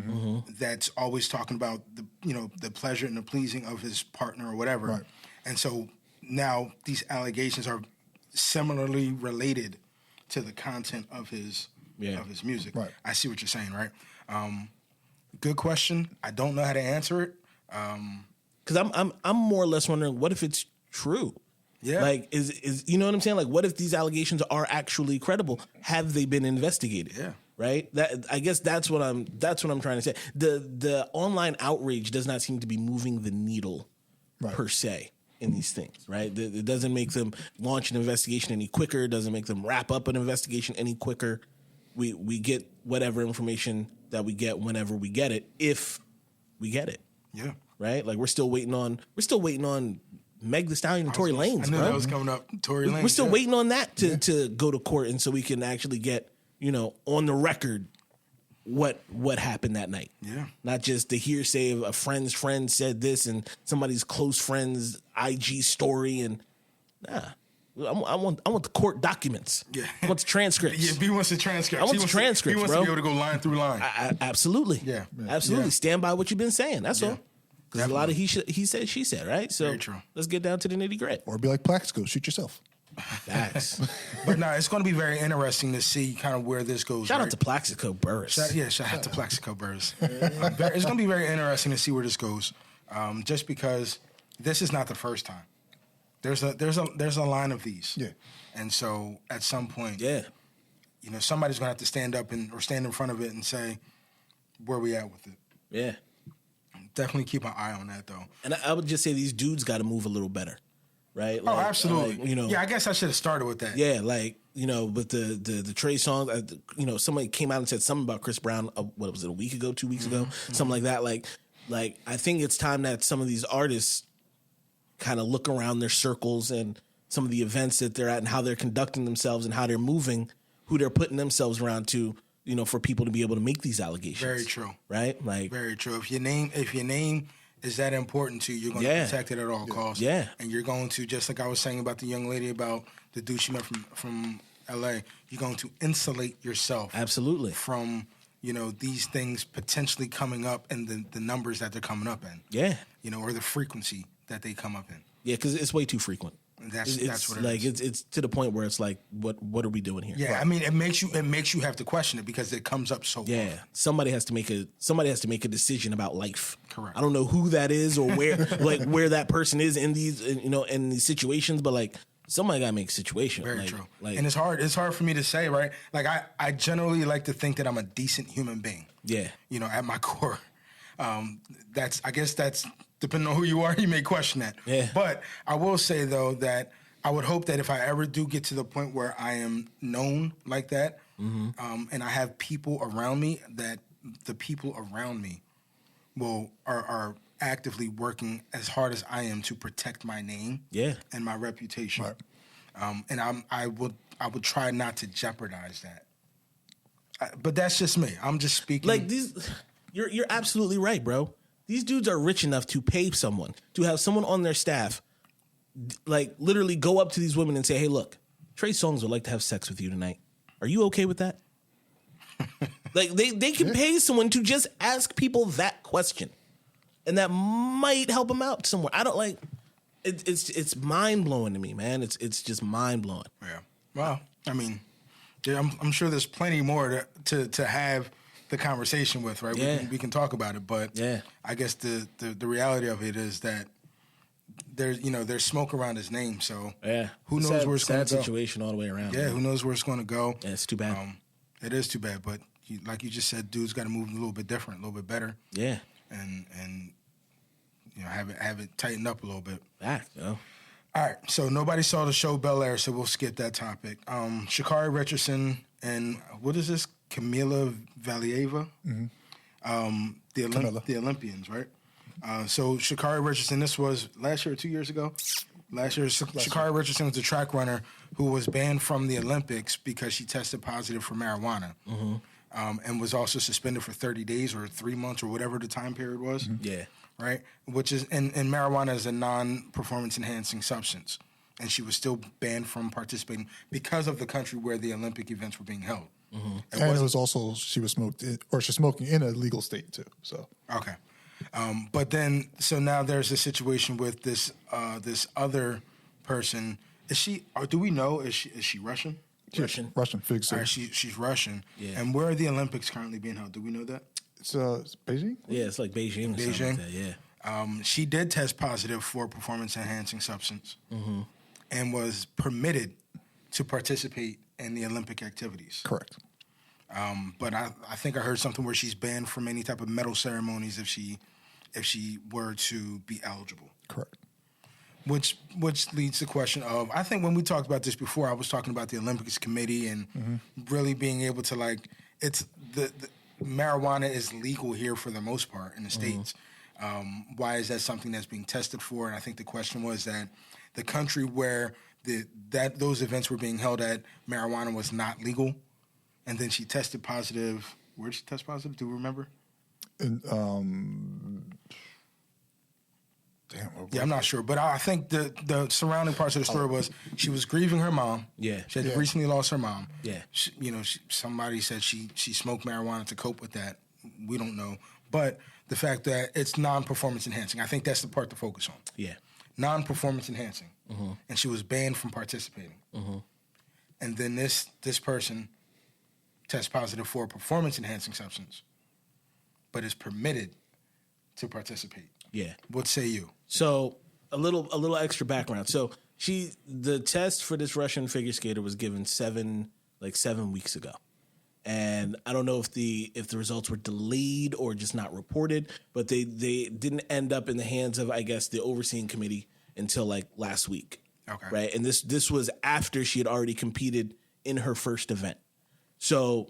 [SPEAKER 1] that's always talking about the pleasure and the pleasing of his partner or whatever.
[SPEAKER 3] Right.
[SPEAKER 1] And so now these allegations are similarly related to the content of his music.
[SPEAKER 3] Right.
[SPEAKER 1] I see what you're saying, right? Good question. I don't know how to answer it.
[SPEAKER 2] Because I'm more or less wondering, what if it's true?
[SPEAKER 1] Yeah.
[SPEAKER 2] Like, is you know what I'm saying? Like, what if these allegations are actually credible? Have they been investigated?
[SPEAKER 1] Yeah.
[SPEAKER 2] Right. I guess that's what I'm trying to say. The online outrage does not seem to be moving the needle per se in these things. Right. It doesn't make them launch an investigation any quicker. It doesn't make them wrap up an investigation any quicker. We get whatever information that we get whenever we get it, if we get it.
[SPEAKER 1] Yeah.
[SPEAKER 2] Right. Like we're still waiting on Meg Thee Stallion and Tory Lanez.
[SPEAKER 1] I knew
[SPEAKER 2] bro.
[SPEAKER 1] that was coming up. Tory Lanez.
[SPEAKER 2] We're still waiting on that to go to court, and so we can actually get on the record what happened that night.
[SPEAKER 1] Yeah,
[SPEAKER 2] not just the hearsay of a friend's friend said this and somebody's close friend's IG story. And I want the court documents. Yeah, I want the transcripts.
[SPEAKER 1] Yeah, he wants the transcripts.
[SPEAKER 2] I want the transcripts.
[SPEAKER 1] He wants
[SPEAKER 2] bro.
[SPEAKER 1] to be able to go line through line.
[SPEAKER 2] Absolutely.
[SPEAKER 1] Yeah,
[SPEAKER 2] absolutely.
[SPEAKER 1] Yeah.
[SPEAKER 2] Stand by what you've been saying. That's all. Because a lot of he said, she said, right? So
[SPEAKER 1] very true.
[SPEAKER 2] Let's get down to the nitty gritty.
[SPEAKER 3] Or be like Plaxico, shoot yourself.
[SPEAKER 2] Facts.
[SPEAKER 1] But no, it's going to be very interesting to see kind of where this goes.
[SPEAKER 2] Shout out to Plaxico Burress.
[SPEAKER 1] Shout out to Plaxico Burress. It's going to be very interesting to see where this goes, just because this is not the first time. There's a line of these.
[SPEAKER 3] Yeah.
[SPEAKER 1] And so at some point,
[SPEAKER 2] yeah,
[SPEAKER 1] somebody's going to have to stand up or stand in front of it and say, where we at with it?
[SPEAKER 2] Yeah.
[SPEAKER 1] Definitely keep an eye on that, though. And
[SPEAKER 2] I would just say these dudes got to move a little better, right? Like,
[SPEAKER 1] absolutely. Yeah, I guess I should have started with that.
[SPEAKER 2] Yeah, like with the Trey Songz, somebody came out and said something about Chris Brown. What was it? A week ago, 2 weeks ago, something like that. Like I think it's time that some of these artists kind of look around their circles and some of the events that they're at and how they're conducting themselves and how they're moving, who they're putting themselves around to. For people to be able to make these allegations. Very
[SPEAKER 1] true.
[SPEAKER 2] Right? Like
[SPEAKER 1] very true. If your name is that important to you, you're going to protect it at all costs.
[SPEAKER 2] Yeah.
[SPEAKER 1] And you're going to, just like I was saying about the young lady about the dude she met from LA, you're going to insulate yourself.
[SPEAKER 2] Absolutely.
[SPEAKER 1] From, these things potentially coming up and the numbers that they're coming up in.
[SPEAKER 2] Yeah.
[SPEAKER 1] Or the frequency that they come up in.
[SPEAKER 2] Yeah, because it's way too frequent.
[SPEAKER 1] That's what it
[SPEAKER 2] like,
[SPEAKER 1] is.
[SPEAKER 2] It's to the point where it's like, what are we doing here?
[SPEAKER 1] Yeah, right. I mean, it makes you have to question it because it comes up so often.
[SPEAKER 2] Somebody has to make a decision about life.
[SPEAKER 1] Correct.
[SPEAKER 2] I don't know who that is or where where that person is in these in these situations, but like somebody got to make a situation.
[SPEAKER 1] Very true. And it's hard for me to say, right? Like I generally like to think that I'm a decent human being.
[SPEAKER 2] Yeah.
[SPEAKER 1] At my core. I guess that's depending on who you are, you may question that.
[SPEAKER 2] Yeah.
[SPEAKER 1] But I will say though that I would hope that if I ever do get to the point where I am known like that, and I have people around me, that the people around me are actively working as hard as I am to protect my name, and my reputation. Right. And I would try not to jeopardize that. But that's just me. I'm just speaking.
[SPEAKER 2] Like these. You're absolutely right, bro. These dudes are rich enough to pay someone, to have someone on their staff, like literally go up to these women and say, hey, look, Trey Songz would like to have sex with you tonight. Are you okay with that? Like they can pay someone to just ask people that question. And that might help them out somewhere. I don't like it's mind blowing to me, man. It's just mind blowing.
[SPEAKER 1] Yeah. Well, I mean, I'm sure there's plenty more to have the conversation with, right?
[SPEAKER 2] Yeah.
[SPEAKER 1] We can talk about it, but I guess the reality of it is that there's smoke around his name, so who knows where it's going to go?
[SPEAKER 2] Sad situation all the way around.
[SPEAKER 1] Yeah, man. Who knows where it's going to go?
[SPEAKER 2] Yeah, it's too bad.
[SPEAKER 1] It is too bad, but like you just said, dudes got to move a little bit different, a little bit better.
[SPEAKER 2] Yeah,
[SPEAKER 1] and have it tightened up a little bit.
[SPEAKER 2] Back, yo.
[SPEAKER 1] All right, so nobody saw the show Bel Air, so we'll skip that topic. Sha'carri Richardson and what is this? Camila Valieva, the Olympians, right? So Sha'carri Richardson, this was last year or 2 years ago? Last year, Sha'carri Richardson was a track runner who was banned from the Olympics because she tested positive for marijuana, and was also suspended for 30 days or 3 months or whatever the time period was.
[SPEAKER 2] Yeah.
[SPEAKER 1] right? Which is and marijuana is a non-performance enhancing substance, and she was still banned from participating because of the country where the Olympic events were being held.
[SPEAKER 3] And it was also she's smoking in a legal state too. So
[SPEAKER 1] okay, but then so now there's a situation with this other person. Is she? Or do we know? Is she Russian?
[SPEAKER 3] Russian fig.
[SPEAKER 1] All right, she's Russian.
[SPEAKER 2] Yeah.
[SPEAKER 1] And where are the Olympics currently being held? Do we know that?
[SPEAKER 3] It's Beijing.
[SPEAKER 2] Yeah, it's like Beijing. Or
[SPEAKER 1] Beijing.
[SPEAKER 2] something like that, yeah.
[SPEAKER 1] She did test positive for performance enhancing substance, and was permitted to participate in the Olympic activities.
[SPEAKER 3] Correct.
[SPEAKER 1] But I think I heard something where she's banned from any type of medal ceremonies if she were to be eligible.
[SPEAKER 3] Correct.
[SPEAKER 1] Which leads to the question of, I think when we talked about this before, I was talking about the Olympics committee and really being able to, like, it's the marijuana is legal here for the most part in the States. Why is that something that's being tested for? And I think the question was that the country where those events were being held at, marijuana was not legal. And then she tested positive. Where did she test positive? Do you remember? I'm not sure, but I think the surrounding parts of the story was she was grieving her mom.
[SPEAKER 2] Yeah,
[SPEAKER 1] she had recently lost her mom.
[SPEAKER 2] Yeah,
[SPEAKER 1] somebody said she smoked marijuana to cope with that. We don't know, but the fact that it's non-performance enhancing, I think that's the part to focus on.
[SPEAKER 2] Yeah,
[SPEAKER 1] non-performance enhancing, and she was banned from participating. And then this person tests positive for a performance enhancing substance, but is permitted to participate.
[SPEAKER 2] Yeah.
[SPEAKER 1] What say you?
[SPEAKER 2] So a little extra background. So the test for this Russian figure skater was given 7 weeks ago. And I don't know if the results were delayed or just not reported, but they didn't end up in the hands of, I guess, the overseeing committee until like last week.
[SPEAKER 1] Okay.
[SPEAKER 2] Right. And this was after she had already competed in her first event. So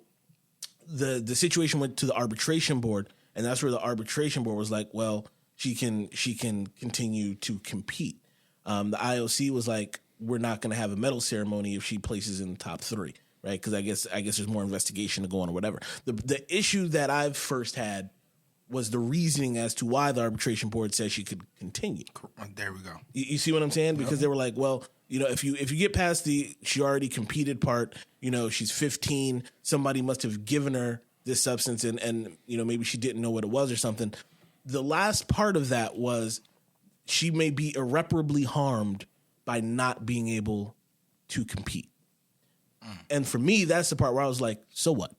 [SPEAKER 2] the situation went to the arbitration board, and that's where the arbitration board was like, well, she can continue to compete. The IOC was like, we're not going to have a medal ceremony if she places in the top 3, right? Because I guess there's more investigation to go on or whatever. The issue that I've first had was the reasoning as to why the arbitration board said she could continue.
[SPEAKER 1] There we go.
[SPEAKER 2] You see what I'm saying? Because they were like, well, if you get past she already competed part, she's 15, somebody must have given her this substance and maybe she didn't know what it was or something. The last part of that was she may be irreparably harmed by not being able to compete. And for me, that's the part where I was like, so what?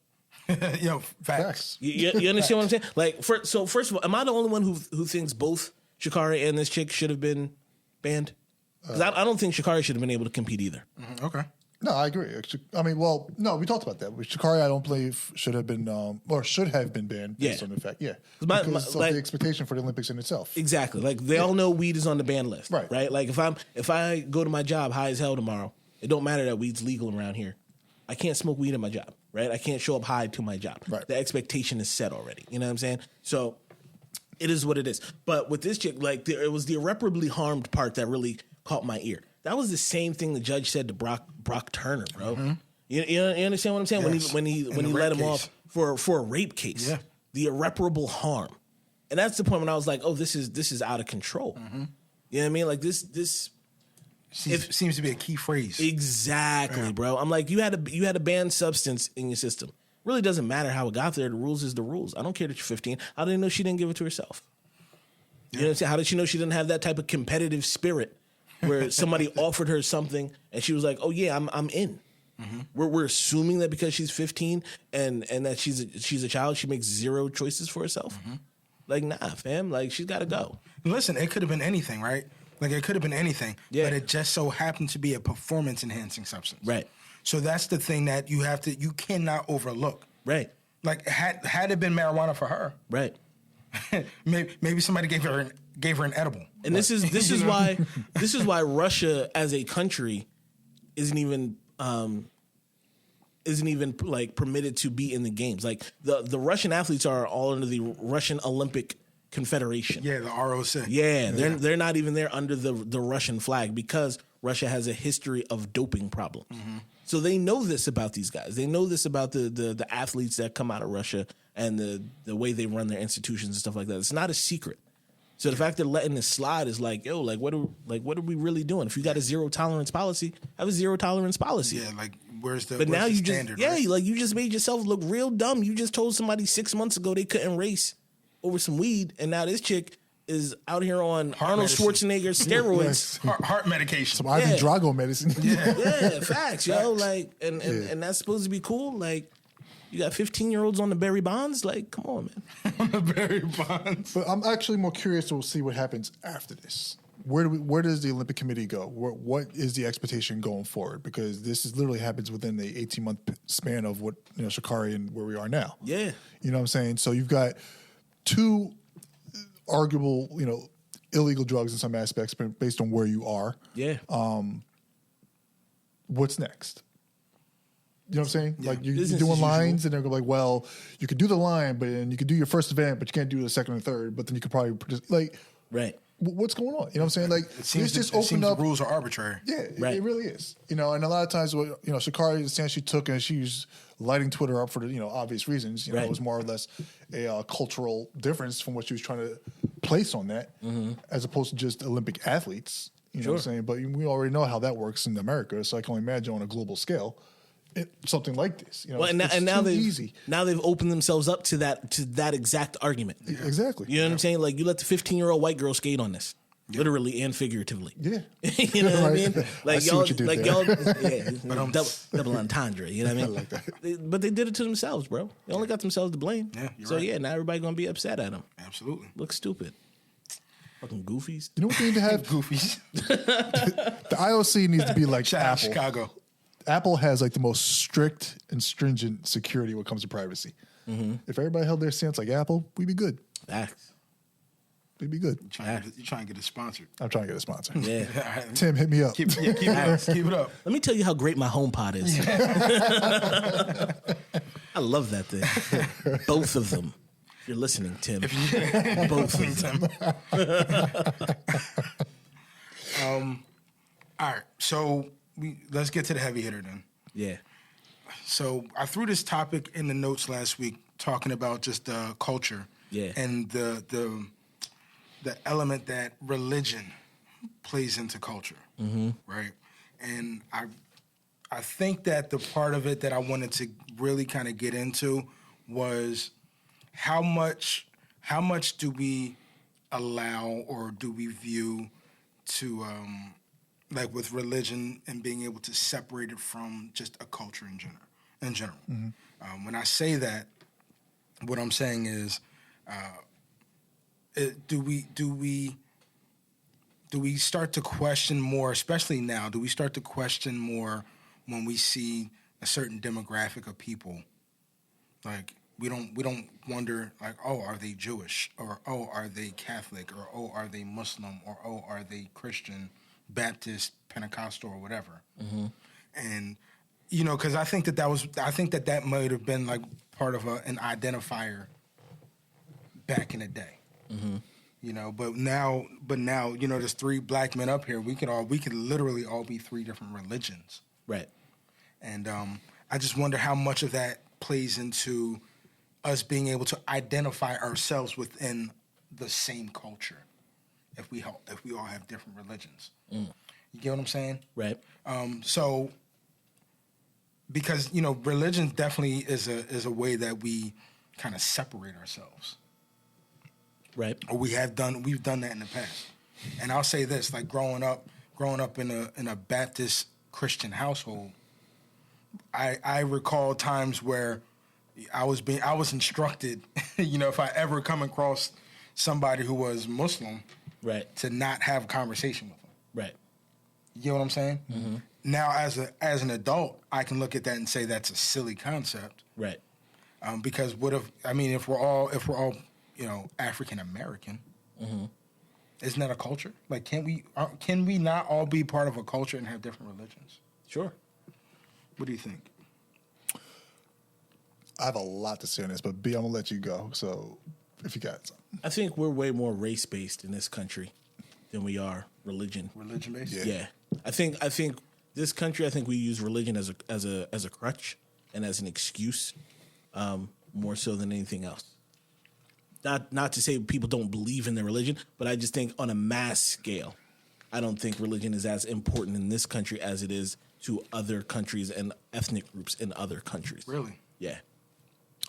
[SPEAKER 1] Facts.
[SPEAKER 2] You understand what I'm saying? Like, first of all, am I the only one who thinks both Sha'carri and this chick should have been banned? Because I don't think Sha'carri should have been able to compete either.
[SPEAKER 1] Okay.
[SPEAKER 3] No, I agree. I mean, well, no, we talked about that. Sha'carri, I don't believe should have been banned based on the fact, because of the expectation for the Olympics in itself.
[SPEAKER 2] Exactly. Like they all know weed is on the ban list,
[SPEAKER 3] right?
[SPEAKER 2] Like if I go to my job high as hell tomorrow, it don't matter that weed's legal around here. I can't smoke weed at my job, right? I can't show up high to my job.
[SPEAKER 3] Right.
[SPEAKER 2] The expectation is set already. You know what I'm saying? So it is what it is. But with this chick, like it was the irreparably harmed part that really caught my ear. That was the same thing the judge said to Brock Turner, bro. You understand what I'm saying?
[SPEAKER 1] Yes.
[SPEAKER 2] When he let him off for a rape case, the irreparable harm, and that's the point when I was like, oh, this is out of control. You know what I mean? Like this
[SPEAKER 1] seems to be a key phrase.
[SPEAKER 2] Exactly, bro. I'm like, you had a banned substance in your system. Really doesn't matter how it got there. The rules is the rules. I don't care that you're 15. How did they know she didn't give it to herself? You know what I'm saying? How did she know she didn't have that type of competitive spirit where somebody offered her something and she was like, "Oh yeah, I'm in." We're assuming that because she's 15 and that she's a child, she makes zero choices for herself. Like, nah, fam. Like, she's got to go.
[SPEAKER 1] Listen, it could have been anything, right? Like, it could have been anything,
[SPEAKER 2] yeah.
[SPEAKER 1] But it just so happened to be a performance enhancing substance,
[SPEAKER 2] right?
[SPEAKER 1] So that's the thing that you cannot overlook,
[SPEAKER 2] right?
[SPEAKER 1] Like, had it been marijuana for her,
[SPEAKER 2] right?
[SPEAKER 1] maybe somebody gave her an edible.
[SPEAKER 2] And this is why Russia as a country isn't even like permitted to be in the games. Like the Russian athletes are all under the Russian Olympic Confederation.
[SPEAKER 1] Yeah, the ROC.
[SPEAKER 2] Yeah, they're not even there under the Russian flag because Russia has a history of doping problems. So they know this about these guys. They know this about the athletes that come out of Russia and the way they run their institutions and stuff like that. It's not a secret. So the fact they're letting this slide is like, yo, what are we really doing? If you got a zero tolerance policy, have a zero tolerance policy.
[SPEAKER 1] Yeah, like where's the
[SPEAKER 2] but now
[SPEAKER 1] the
[SPEAKER 2] you
[SPEAKER 1] standard?
[SPEAKER 2] just
[SPEAKER 1] Right?
[SPEAKER 2] like you just made yourself look real dumb. You just told somebody 6 months ago they couldn't race over some weed, and now this chick is out here on Arnold Schwarzenegger steroids,
[SPEAKER 1] heart medication,
[SPEAKER 3] some Ivan Drago medicine.
[SPEAKER 2] Yeah, facts, yo. Like, and that's supposed to be cool. Like, you got 15-year-olds on the Barry Bonds. Like, come on, man.
[SPEAKER 1] On the Barry Bonds.
[SPEAKER 3] But I'm actually more curious to see what happens after this. Where does the Olympic Committee go? What is the expectation going forward? Because this is literally happens within the 18-month span of what Sha'carri and where we are now.
[SPEAKER 2] Yeah,
[SPEAKER 3] you know what I'm saying. So you've got two arguable, illegal drugs in some aspects, but based on where you are.
[SPEAKER 2] Yeah.
[SPEAKER 3] What's next? You know what I'm saying?
[SPEAKER 1] Yeah.
[SPEAKER 3] Like you're
[SPEAKER 2] Business
[SPEAKER 3] doing
[SPEAKER 2] as
[SPEAKER 3] lines, and they're like, well, you could do the line, but then you could do your first event, but you can't do the second and third. But then you could probably
[SPEAKER 2] right.
[SPEAKER 3] What's going on? You know what I'm saying? Like
[SPEAKER 1] It seems,
[SPEAKER 3] just
[SPEAKER 1] it
[SPEAKER 3] opened
[SPEAKER 1] seems
[SPEAKER 3] up.
[SPEAKER 1] the rules are arbitrary.
[SPEAKER 3] Yeah,
[SPEAKER 2] Right.
[SPEAKER 3] it really is. And a lot of times, Sha'carri, the stance she took, and she's lighting Twitter up for the obvious reasons.
[SPEAKER 2] Right.
[SPEAKER 3] It was more or less a cultural difference from what she was trying to place on that, as opposed to just Olympic athletes. You know what I'm saying? But we already know how that works in America, so I can only imagine on a global scale, something like this.
[SPEAKER 2] Well, and now they've opened themselves up to that exact argument.
[SPEAKER 3] Exactly.
[SPEAKER 2] You know what I'm saying? Like, you let the 15-year-old white girl skate on this. Literally and figuratively.
[SPEAKER 3] Yeah.
[SPEAKER 2] You know what I mean? Like,
[SPEAKER 3] I see
[SPEAKER 2] y'all,
[SPEAKER 3] what you did
[SPEAKER 2] like
[SPEAKER 3] there.
[SPEAKER 2] y'all, double entendre. You know what I mean?
[SPEAKER 3] like that.
[SPEAKER 2] But they did it to themselves, bro. They only got themselves to blame.
[SPEAKER 1] Yeah, you're
[SPEAKER 2] so
[SPEAKER 1] right.
[SPEAKER 2] yeah, now everybody gonna be upset at them.
[SPEAKER 1] Absolutely.
[SPEAKER 2] Look stupid. Fucking goofies.
[SPEAKER 3] You know what they need to have?
[SPEAKER 1] Goofies.
[SPEAKER 3] The IOC needs to be like
[SPEAKER 1] Shout out
[SPEAKER 3] Apple.
[SPEAKER 1] Chicago.
[SPEAKER 3] Apple has like the most strict and stringent security when it comes to privacy. If everybody held their stance like Apple, we'd be good.
[SPEAKER 2] Facts.
[SPEAKER 3] We'd be good.
[SPEAKER 1] You're trying to get it sponsored.
[SPEAKER 3] I'm trying to get a sponsor.
[SPEAKER 2] Yeah.
[SPEAKER 3] Tim, hit me up.
[SPEAKER 1] Keep it up.
[SPEAKER 2] Let me tell you how great my HomePod is. I love that thing. Both of them. If you're listening, Tim. Both of them.
[SPEAKER 1] All right, so let's get to the heavy hitter then.
[SPEAKER 2] Yeah.
[SPEAKER 1] So I threw this topic in the notes last week, talking about just culture, and the element that religion plays into culture, right? And I think that the part of it that I wanted to really kind of get into was how much do we allow or do we view to like with religion and being able to separate it from just a culture in general. When I say that, what I'm saying is, do we start to question more, especially now? Do we start to question more when we see a certain demographic of people? Like we don't wonder like, oh, are they Jewish, or oh, are they Catholic, or oh, are they Muslim, or oh, are they Christian, Baptist, Pentecostal, or whatever. And because I think that might have been like part of an identifier back in the day. But now, there's three black men up here. We could literally all be three different religions.
[SPEAKER 2] Right.
[SPEAKER 1] And I just wonder how much of that plays into us being able to identify ourselves within the same culture if we all have different religions. You get what I'm saying?
[SPEAKER 2] Right.
[SPEAKER 1] So because religion definitely is a way that we kind of separate ourselves.
[SPEAKER 2] Right.
[SPEAKER 1] Or we've done that in the past. And I'll say this, like growing up in a Baptist Christian household, I recall times where I was instructed, if I ever come across somebody who was Muslim,
[SPEAKER 2] right,
[SPEAKER 1] to not have a conversation with them.
[SPEAKER 2] Right.
[SPEAKER 1] You know what I'm saying? Now, as an adult, I can look at that and say that's a silly concept.
[SPEAKER 2] Right.
[SPEAKER 1] Because if we're all African American, isn't that a culture? Like, can we not all be part of a culture and have different religions?
[SPEAKER 2] Sure.
[SPEAKER 1] What do you think?
[SPEAKER 3] I have a lot to say on this, but B, I'm gonna let you go. So, if you got something,
[SPEAKER 2] I think we're way more race based in this country than we are religion.
[SPEAKER 1] Religion based?
[SPEAKER 2] Yeah. I think this country. I think we use religion as a crutch and as an excuse, more so than anything else. not to say people don't believe in their religion, but I just think on a mass scale, I don't think religion is as important in this country as it is to other countries and ethnic groups in other countries.
[SPEAKER 1] Really?
[SPEAKER 2] Yeah.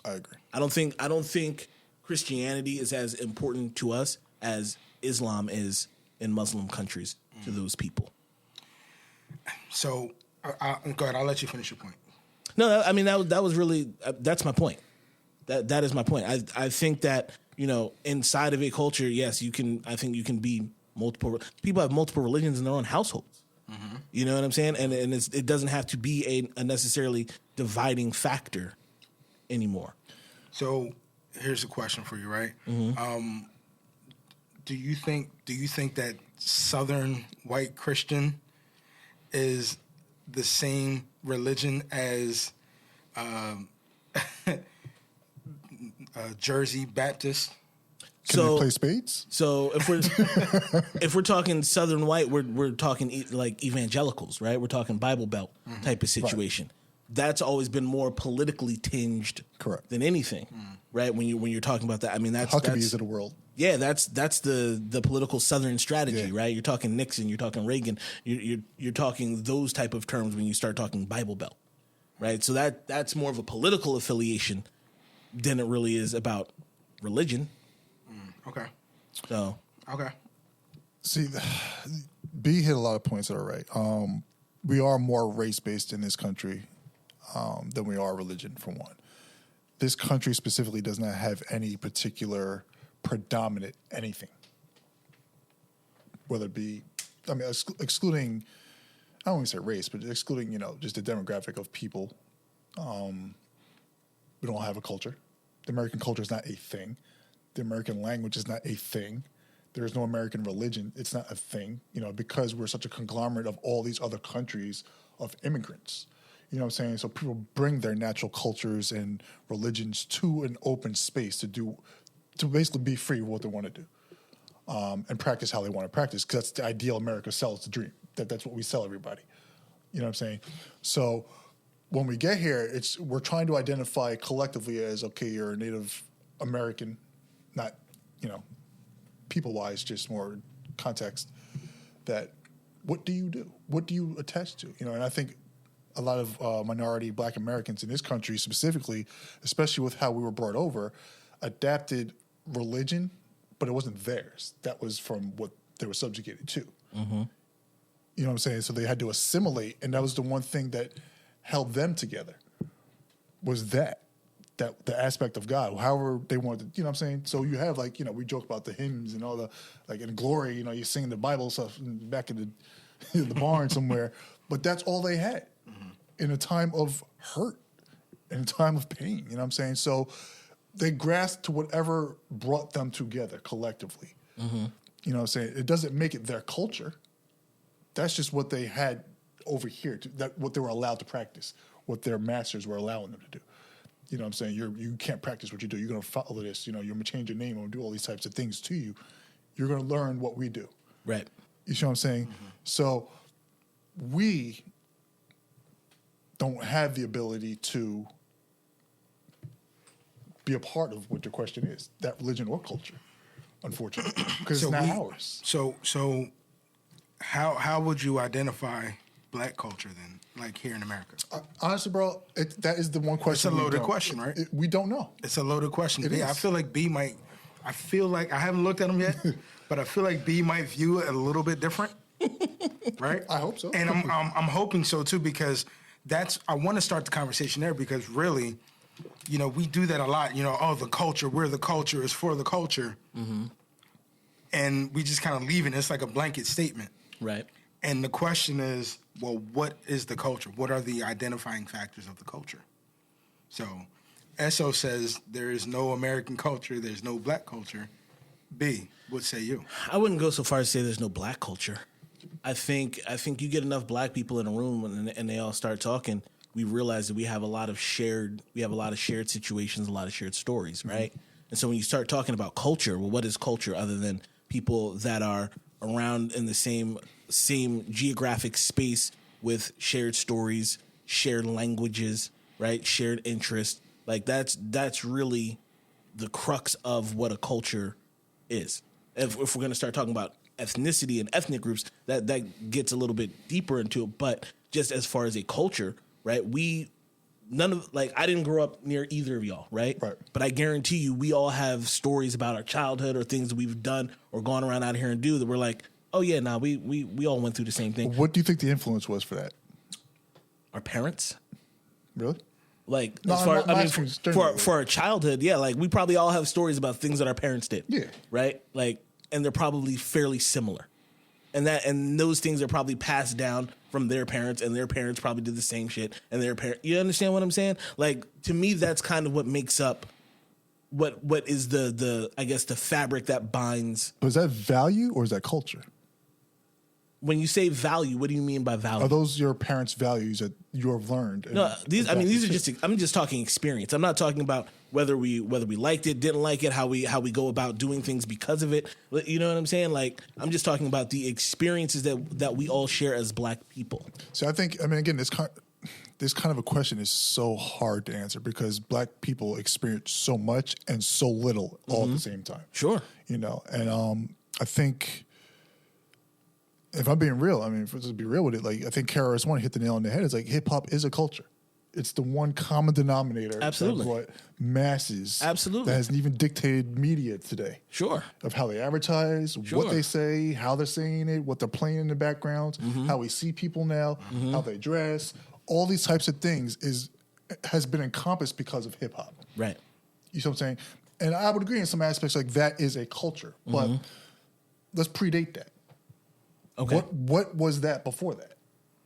[SPEAKER 3] I agree.
[SPEAKER 2] I don't think Christianity is as important to us as Islam is in Muslim countries to those people.
[SPEAKER 1] So, go ahead. I'll let you finish your point.
[SPEAKER 2] No, I mean that was really that's my point. That is my point. I think that, you know, inside of a culture, yes, you can. I think you can be multiple. People have multiple religions in their own households. Mm-hmm. You know what I'm saying? And it doesn't have to be a necessarily dividing factor anymore.
[SPEAKER 1] So here's a question for you, right?
[SPEAKER 2] Mm-hmm.
[SPEAKER 1] Do you think that Southern white Christian is the same religion as Jersey Baptist?
[SPEAKER 3] Can they play spades?
[SPEAKER 2] So if we're talking Southern white, we're talking like evangelicals, right? We're talking Bible Belt type of situation. Right. That's always been more politically tinged,
[SPEAKER 3] correct,
[SPEAKER 2] than anything, right? When you're talking about that, I mean that's
[SPEAKER 3] Huckabees of the world.
[SPEAKER 2] Yeah, that's the political Southern strategy, right? You're talking Nixon, you're talking Reagan, you're talking those type of terms when you start talking Bible Belt, right? So that's more of a political affiliation than it really is about religion.
[SPEAKER 1] Okay.
[SPEAKER 2] So
[SPEAKER 1] okay.
[SPEAKER 3] See, B hit a lot of points that are right. We are more race based in this country than we are religion, for one. This country specifically does not have any particular predominant anything, whether it be, I mean, excluding, I don't want to say race, but excluding, you know, just the demographic of people. We don't have a culture. The American culture is not a thing. The American language is not a thing. There is no American religion. It's not a thing, you know, because we're such a conglomerate of all these other countries of immigrants. You know what I'm saying? So people bring their natural cultures and religions to an open space to basically be free with what they want to do, and practice how they want to practice, because that's the ideal America sells the dream. That's what we sell everybody. You know what I'm saying? So when we get here, we're trying to identify collectively as, okay, you're a Native American, not, you know, people-wise, just more context, that what do you do? What do you attach to? You know, and I think a lot of minority Black Americans in this country specifically, especially with how we were brought over, adapted religion, but it wasn't theirs. That was from what they were subjugated to. Mm-hmm. You know what I'm saying? So they had to assimilate, and that was the one thing that held them together, was that the aspect of God, however they wanted to, you know what I'm saying? So you have, like, you know, we joke about the hymns and all the, like, in glory, you know, you're singing the Bible stuff back in the barn somewhere, but that's all they had in a time of hurt, in a time of pain, you know what I'm saying? So they grasped to whatever brought them together collectively. Mm-hmm. You know what I'm saying? It doesn't make it their culture. That's just what they had over here, what they were allowed to practice, what their masters were allowing them to do. You know what I'm saying? You can't practice what you do. You're going to follow this. You know, you're going to change your name and do all these types of things to you. You're going to learn what we do.
[SPEAKER 2] Right.
[SPEAKER 3] You see what I'm saying? Mm-hmm. So we don't have the ability to be a part of what your question is, that religion or culture, unfortunately, because it's not ours.
[SPEAKER 1] So how would you identify Black culture then, like here in America?
[SPEAKER 3] Honestly, bro, that is the one question.
[SPEAKER 1] It's a loaded question, right?
[SPEAKER 3] We don't know.
[SPEAKER 1] It's a loaded question.
[SPEAKER 3] I
[SPEAKER 1] feel like B might. I feel like I haven't looked at him yet, but I feel like B might view it a little bit different, right?
[SPEAKER 3] I hope so,
[SPEAKER 1] and I'm hoping so too, because I want to start the conversation there, because really, you know, we do that a lot. You know, the culture, we're the culture, is for the culture, and we just kind of leave it. It's like a blanket statement,
[SPEAKER 2] right?
[SPEAKER 1] And the question is, well, what is the culture? What are the identifying factors of the culture? So, SO says there is no American culture, there's no Black culture. B, what say you?
[SPEAKER 2] I wouldn't go so far as to say there's no Black culture. I think you get enough Black people in a room and they all start talking, we realize that we have a lot of shared situations, a lot of shared stories, right? Mm-hmm. And so when you start talking about culture, well, what is culture other than people that are around in the same geographic space with shared stories, shared languages, right? Shared interests. Like that's really the crux of what a culture is. If we're going to start talking about ethnicity and ethnic groups, that gets a little bit deeper into it. But just as far as a culture, right? I didn't grow up near either of y'all, right?
[SPEAKER 3] Right.
[SPEAKER 2] But I guarantee you, we all have stories about our childhood or things that we've done or gone around out here and do that we're like, oh yeah, we all went through the same thing.
[SPEAKER 3] What do you think the influence was for that?
[SPEAKER 2] Our parents.
[SPEAKER 3] Really?
[SPEAKER 2] Like,
[SPEAKER 3] no,
[SPEAKER 2] as far,
[SPEAKER 3] I mean,
[SPEAKER 2] for our childhood, yeah, like we probably all have stories about things that our parents did.
[SPEAKER 3] Yeah.
[SPEAKER 2] Right? Like, and they're probably fairly similar. And those things are probably passed down from their parents, and their parents probably did the same shit. And their parents, you understand what I'm saying? Like, to me, that's kind of what makes up what is the I guess the fabric that binds.
[SPEAKER 3] But is that value or is that culture?
[SPEAKER 2] When you say value, what do you mean by value?
[SPEAKER 3] Are those your parents' values that you have learned?
[SPEAKER 2] No, these are just. I'm just talking experience. I'm not talking about whether we liked it, didn't like it, how we go about doing things because of it. You know what I'm saying? Like, I'm just talking about the experiences that we all share as Black people.
[SPEAKER 3] So I mean, again, this kind of a question is so hard to answer because Black people experience so much and so little all at the same time.
[SPEAKER 2] Sure.
[SPEAKER 3] You know, and I think. If I'm being real, I mean, to be real with it, like I think KRS-One hit the nail on the head. It's like hip hop is a culture. It's the one common denominator.
[SPEAKER 2] Absolutely.
[SPEAKER 3] Of what masses.
[SPEAKER 2] Absolutely.
[SPEAKER 3] That has even dictated media today.
[SPEAKER 2] Sure.
[SPEAKER 3] Of how they advertise, what they say, how they're saying it, what they're playing in the backgrounds, how we see people now, how they dress. All these types of things has been encompassed because of hip hop.
[SPEAKER 2] Right.
[SPEAKER 3] You see what I'm saying? And I would agree in some aspects like that is a culture, but let's predate that.
[SPEAKER 2] Okay.
[SPEAKER 3] What was that before that?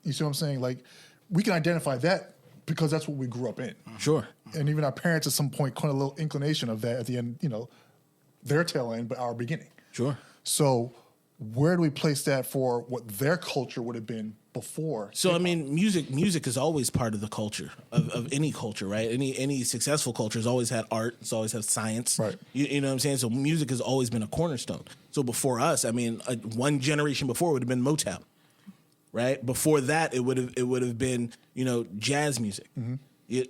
[SPEAKER 3] You see what I'm saying? Like, we can identify that because that's what we grew up in.
[SPEAKER 2] Sure.
[SPEAKER 3] And even our parents at some point caught a little inclination of that at the end, you know, their tail end, but our beginning.
[SPEAKER 2] Sure.
[SPEAKER 3] So where do we place that for what their culture would have been before?
[SPEAKER 2] So, I mean, music is always part of the culture of any culture, right? Any successful culture has always had art. It's always had science.
[SPEAKER 3] Right.
[SPEAKER 2] You know what I'm saying? So music has always been a cornerstone. So before us, I mean, one generation before would have been Motown, right? Before that, it would have been, you know, jazz music.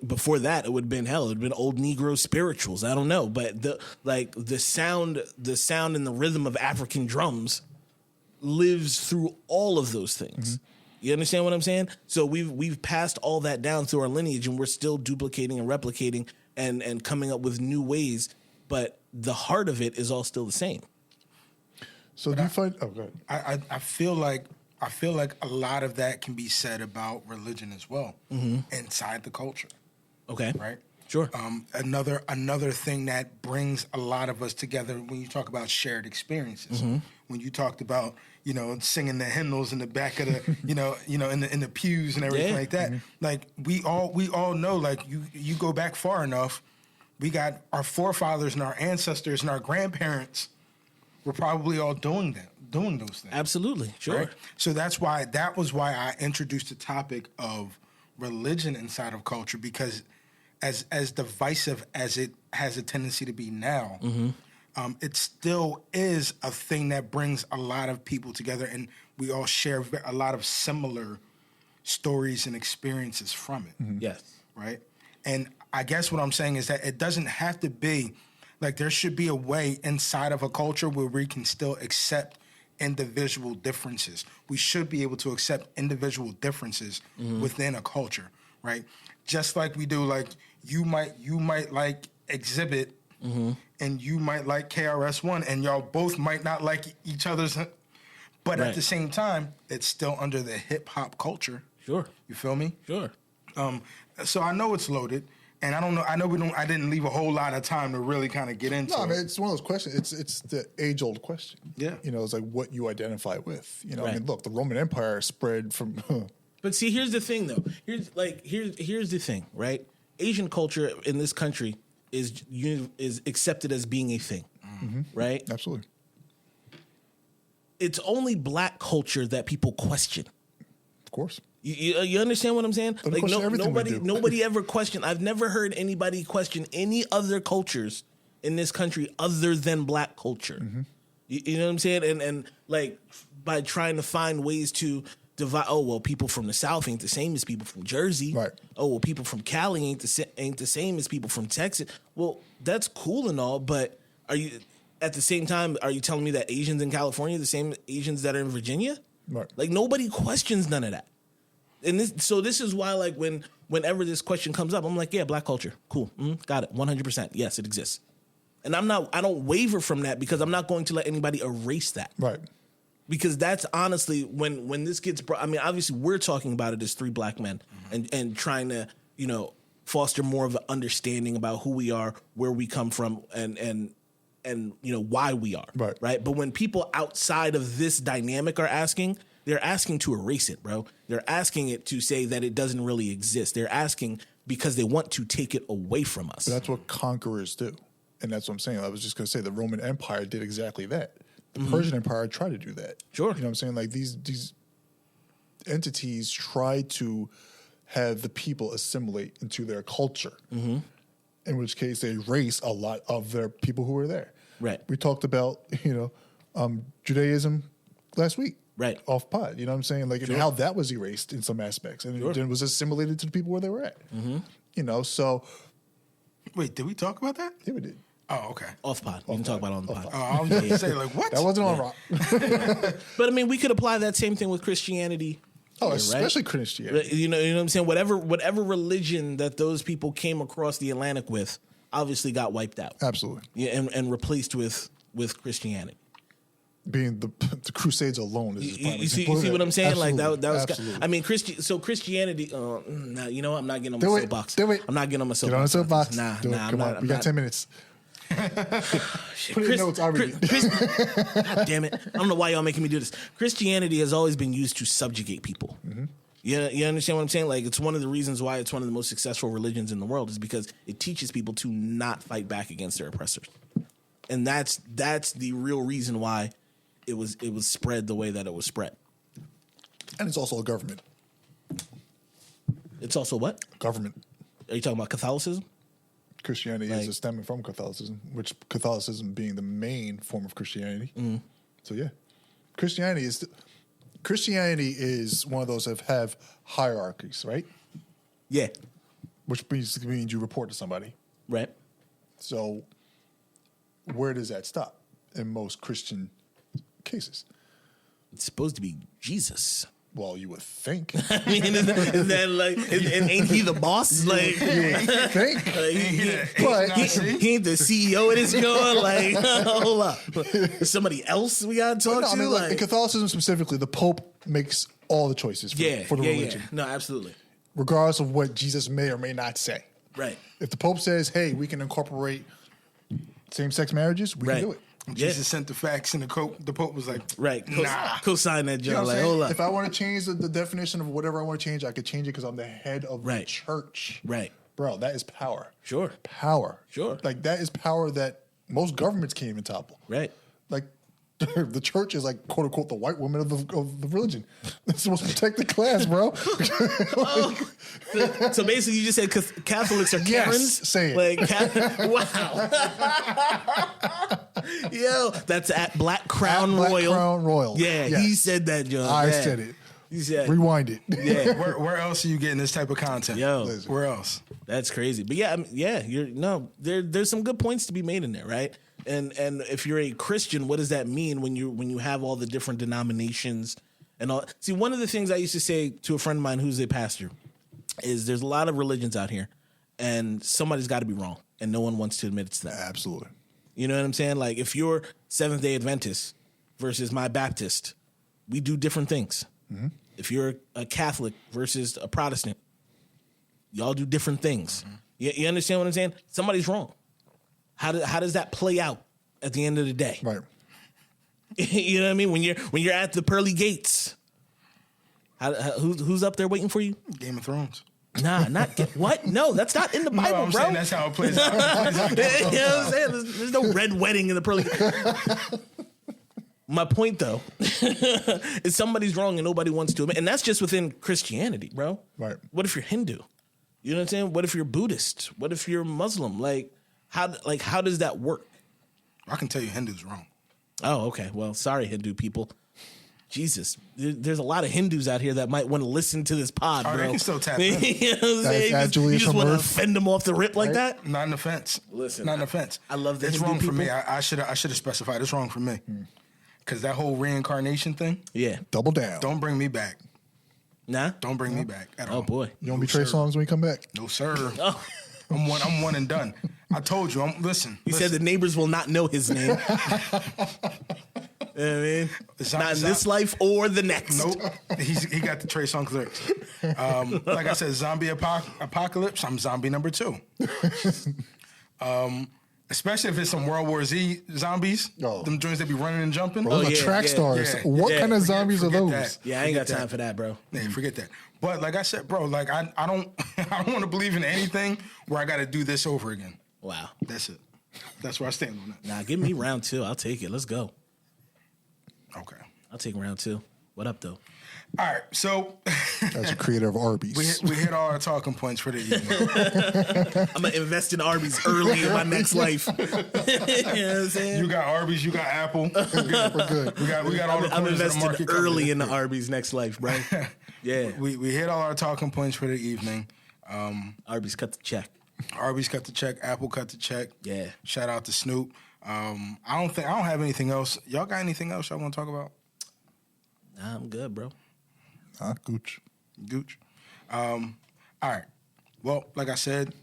[SPEAKER 2] Before that, it would have been it would have been old Negro spirituals. I don't know, but the sound and the rhythm of African drums lives through all of those things. You understand what I'm saying? So we've passed all that down through our lineage, and we're still duplicating and replicating and coming up with new ways. But the heart of it is all still the same.
[SPEAKER 3] So do you find? Oh, go ahead.
[SPEAKER 1] I feel like a lot of that can be said about religion as well inside the culture.
[SPEAKER 2] Okay.
[SPEAKER 1] Right.
[SPEAKER 2] Sure.
[SPEAKER 1] Another thing that brings a lot of us together when you talk about shared experiences. When you talked about, you know, singing the hymnals in the back of the, you know, in the pews and everything like that. Like we all know, like you go back far enough, we got our forefathers and our ancestors and our grandparents were probably all doing those things.
[SPEAKER 2] Absolutely. Sure.
[SPEAKER 1] Right? So that was why I introduced the topic of religion inside of culture, because as divisive as it has a tendency to be now, it still is a thing that brings a lot of people together, and we all share a lot of similar stories and experiences from it.
[SPEAKER 2] Yes.
[SPEAKER 1] Right? And I guess what I'm saying is that it doesn't have to be, like, there should be a way inside of a culture where we can still accept individual differences. We should be able to accept individual differences within a culture, right? Just like we do, like, you might like Exhibit and you might like KRS-One, and y'all both might not like each other's, but at the same time, it's still under the hip-hop culture.
[SPEAKER 2] Sure.
[SPEAKER 1] You feel me?
[SPEAKER 2] Sure.
[SPEAKER 1] So I know it's loaded, and I don't know. I didn't leave a whole lot of time to really kind of get into.
[SPEAKER 3] No, I
[SPEAKER 1] it.
[SPEAKER 3] mean, it's one of those questions. It's the age-old question.
[SPEAKER 1] Yeah.
[SPEAKER 3] You know, it's like what you identify with. You know, I mean, look, the Roman Empire spread from.
[SPEAKER 2] But see, here's the thing, though. Here's the thing, right? Asian culture in this country is accepted as being a thing, right?
[SPEAKER 3] Absolutely.
[SPEAKER 2] It's only Black culture that people question.
[SPEAKER 3] Of course.
[SPEAKER 2] You understand what I'm saying?
[SPEAKER 3] Like
[SPEAKER 2] nobody ever questioned. I've never heard anybody question any other cultures in this country other than Black culture. You know what I'm saying? And like by trying to find ways to divide. Oh well, people from the South ain't the same as people from Jersey.
[SPEAKER 3] Right.
[SPEAKER 2] Oh well, people from Cali ain't the same as people from Texas. Well, that's cool and all, but are you at the same time? Are you telling me that Asians in California are the same Asians that are in Virginia?
[SPEAKER 3] Right.
[SPEAKER 2] Like nobody questions none of that. And this is why, like, whenever this question comes up, I'm like, yeah, black culture, cool, got it, 100%, yes, it exists. And I don't waver from that because I'm not going to let anybody erase that.
[SPEAKER 3] Right.
[SPEAKER 2] Because that's honestly when this gets brought. I mean, obviously we're talking about it as three black men and trying to, foster more of an understanding about who we are, where we come from, and why we are. Right. But when people outside of this dynamic are asking, they're asking to erase it, bro. They're asking it to say that it doesn't really exist. They're asking because they want to take it away from us.
[SPEAKER 3] But that's what conquerors do. And that's what I'm saying. I was just going to say the Roman Empire did exactly that. The Persian Empire tried to do that.
[SPEAKER 2] Sure.
[SPEAKER 3] You know what I'm saying? Like these entities try to have the people assimilate into their culture, in which case they erase a lot of their people who were there.
[SPEAKER 2] Right.
[SPEAKER 3] We talked about, Judaism last week.
[SPEAKER 2] Right.
[SPEAKER 3] Off pod. You know what I'm saying? Like, and how that was erased in some aspects. And it was assimilated to the people where they were at. So.
[SPEAKER 1] Wait, did we talk about that?
[SPEAKER 3] Yeah, we did.
[SPEAKER 1] Oh, okay.
[SPEAKER 2] Off pod. We can talk about it on the pod.
[SPEAKER 1] Oh, I was going to say, like, what?
[SPEAKER 3] That wasn't on rock.
[SPEAKER 2] But, I mean, we could apply that same thing with Christianity.
[SPEAKER 3] Oh, especially Christianity.
[SPEAKER 2] You know what I'm saying? Whatever religion that those people came across the Atlantic with obviously got wiped out.
[SPEAKER 3] Absolutely.
[SPEAKER 2] Yeah, and replaced with Christianity.
[SPEAKER 3] Being the Crusades alone is
[SPEAKER 2] you see what I'm saying?
[SPEAKER 3] Absolutely.
[SPEAKER 2] Like that was.
[SPEAKER 3] Absolutely.
[SPEAKER 2] I mean, Christianity. No, you know what? I'm not getting on my soapbox.
[SPEAKER 3] Do it.
[SPEAKER 2] I'm not getting on my soapbox.
[SPEAKER 3] Get on the soapbox.
[SPEAKER 2] Nah,
[SPEAKER 3] Come on. We got 10 minutes. Put in notes. I'll read it.
[SPEAKER 2] God damn it! I don't know why y'all making me do this. Christianity has always been used to subjugate people. You understand what I'm saying? Like, it's one of the reasons why it's one of the most successful religions in the world is because it teaches people to not fight back against their oppressors, and that's the real reason why it was spread the way that it was spread.
[SPEAKER 3] And it's also a government.
[SPEAKER 2] It's also what?
[SPEAKER 3] Government.
[SPEAKER 2] Are you talking about Catholicism?
[SPEAKER 3] Christianity is stemming from Catholicism, which Catholicism being the main form of Christianity. So yeah, Christianity is one of those that have hierarchies, right?
[SPEAKER 2] Yeah.
[SPEAKER 3] Which basically means you report to somebody.
[SPEAKER 2] Right.
[SPEAKER 3] So where does that stop in most Christian cases?
[SPEAKER 2] It's supposed to be Jesus.
[SPEAKER 3] Well, you would think.
[SPEAKER 2] I mean, is that like, and ain't he the boss? Like,
[SPEAKER 3] you would think.
[SPEAKER 2] But he ain't the CEO of this joint. Like, hold up. There's somebody else we got to talk to?
[SPEAKER 3] I mean, like, in Catholicism specifically, the Pope makes all the choices for the religion.
[SPEAKER 2] No, absolutely.
[SPEAKER 3] Regardless of what Jesus may or may not say.
[SPEAKER 2] Right.
[SPEAKER 3] If the Pope says, hey, we can incorporate same-sex marriages, we can do it.
[SPEAKER 1] Jesus sent the facts, and the Pope was like,
[SPEAKER 2] nah. Co-sign that, Joe.
[SPEAKER 3] You know
[SPEAKER 2] like, hold up.
[SPEAKER 3] If I want to change the definition of whatever I want to change, I could change it because I'm the head of the church.
[SPEAKER 2] Right.
[SPEAKER 3] Bro, that is power.
[SPEAKER 2] Sure.
[SPEAKER 3] Power.
[SPEAKER 2] Sure.
[SPEAKER 3] Like, that is power that most governments can't even topple.
[SPEAKER 2] Right.
[SPEAKER 3] Like, the church is like, quote unquote, the white woman of the religion. It's the most protected class, bro.
[SPEAKER 2] So basically, you just said Catholics are Karens?
[SPEAKER 3] Yes, say it.
[SPEAKER 2] Like, wow. Yo, that's at Black Crown Royal.
[SPEAKER 3] Black Crown Royal.
[SPEAKER 2] Yeah,
[SPEAKER 3] yes.
[SPEAKER 2] he said that, John.
[SPEAKER 3] I said it.
[SPEAKER 2] He said,
[SPEAKER 3] rewind it.
[SPEAKER 2] Yeah.
[SPEAKER 1] Where else are you getting this type of content?
[SPEAKER 2] Yo,
[SPEAKER 1] where else?
[SPEAKER 2] That's crazy. But yeah, I mean, there's some good points to be made in there, right? And if you're a Christian, what does that mean when you have all the different denominations and all? See, one of the things I used to say to a friend of mine who's a pastor is there's a lot of religions out here, and somebody's got to be wrong, and no one wants to admit it's them.
[SPEAKER 3] Absolutely.
[SPEAKER 2] You know what I'm saying? Like, if you're Seventh-day Adventist versus my Baptist, we do different things. If you're a Catholic versus a Protestant, y'all do different things. You understand what I'm saying? Somebody's wrong. How does that play out at the end of the day?
[SPEAKER 3] Right.
[SPEAKER 2] You know what I mean? When you're at the pearly gates, who's up there waiting for you?
[SPEAKER 1] Game of Thrones.
[SPEAKER 2] Nah, not what? No, that's not in the Bible,
[SPEAKER 1] I'm
[SPEAKER 2] bro.
[SPEAKER 1] saying that's how it plays out.
[SPEAKER 2] You know what I'm saying? There's no red wedding in the pearly gates. My point, though, is somebody's wrong and nobody wants to admit. And that's just within Christianity, bro.
[SPEAKER 3] Right.
[SPEAKER 2] What if you're Hindu? You know what I'm saying? What if you're Buddhist? What if you're Muslim? Like, how does that work?
[SPEAKER 1] I can tell you Hindu's wrong.
[SPEAKER 2] Oh, okay. Well, sorry, Hindu people. Jesus, there's a lot of Hindus out here that might want to listen to this pod, bro.
[SPEAKER 1] They can still tap in.
[SPEAKER 2] You know what I'm saying?
[SPEAKER 3] Julius
[SPEAKER 2] you just want to
[SPEAKER 3] Earth.
[SPEAKER 2] fend them off the rip like that?
[SPEAKER 1] Not an offense.
[SPEAKER 2] Listen,
[SPEAKER 1] not an offense.
[SPEAKER 2] I love this.
[SPEAKER 1] It's wrong for me. I should have specified. It's wrong for me. Because that whole reincarnation thing.
[SPEAKER 2] Yeah.
[SPEAKER 3] Double down.
[SPEAKER 1] Don't bring me back.
[SPEAKER 2] Nah.
[SPEAKER 1] Don't bring me back at all.
[SPEAKER 2] Oh boy.
[SPEAKER 3] You want to be Trey Songz when you come back?
[SPEAKER 1] No sir.
[SPEAKER 2] Oh.
[SPEAKER 1] I'm one and done. I told you. Listen.
[SPEAKER 2] He said the neighbors will not know his name. You know what I mean? Not in this life or the next.
[SPEAKER 1] Nope. He got the Trey Songz lyrics. Like I said, zombie apocalypse. I'm zombie number 2. Especially if it's some World War Z zombies.
[SPEAKER 3] Oh.
[SPEAKER 1] Them joints that be running and jumping.
[SPEAKER 3] Bro, those are track stars.
[SPEAKER 1] Yeah.
[SPEAKER 3] What kind of zombies are those?
[SPEAKER 1] That.
[SPEAKER 2] Yeah, I ain't got time for that, bro.
[SPEAKER 1] Yeah, forget that. But like I said, bro, like I don't I don't want to believe in anything where I got to do this over again.
[SPEAKER 2] Wow.
[SPEAKER 1] That's it. That's where I stand on that.
[SPEAKER 2] Nah, give me round 2. I'll take it. Let's go.
[SPEAKER 1] Okay.
[SPEAKER 2] I'll take round 2. What up, though?
[SPEAKER 1] All right. So
[SPEAKER 3] That's a creator of Arby's.
[SPEAKER 1] we hit all our talking points for the evening.
[SPEAKER 2] I'm going to invest in Arby's early in my next life. You know what I'm saying?
[SPEAKER 1] You got Arby's, you got Apple. We're good. We got all the
[SPEAKER 2] I'm
[SPEAKER 1] corners of the
[SPEAKER 2] invested
[SPEAKER 1] market
[SPEAKER 2] early
[SPEAKER 1] covered.
[SPEAKER 2] in the Arby's next life, bro. Yeah.
[SPEAKER 1] We hit all our talking points for the evening.
[SPEAKER 2] Arby's cut the check.
[SPEAKER 1] Arby's cut the check. Apple cut the check.
[SPEAKER 2] Yeah.
[SPEAKER 1] Shout out to Snoop. I don't have anything else. Y'all got anything else y'all want to talk about?
[SPEAKER 2] Nah, I'm good, bro.
[SPEAKER 3] Gooch.
[SPEAKER 1] All right. Well, like I said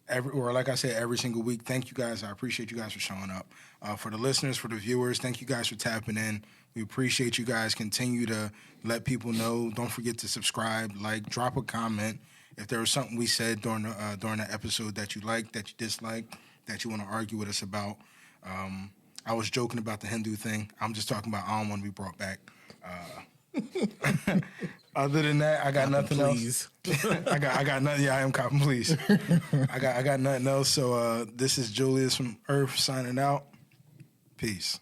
[SPEAKER 1] every single week, thank you guys. I appreciate you guys for showing up. For the listeners, for the viewers, thank you guys for tapping in. We appreciate you guys. Continue to let people know. Don't forget to subscribe, drop a comment. If there was something we said during the episode that you liked, that you disliked, that you want to argue with us about. I was joking about the Hindu thing. I'm just talking about I don't want to be brought back. Other than that, I got nothing else. I got nothing. Yeah, I am copping, please. I got nothing else. So this is Julius from Earth signing out. Peace.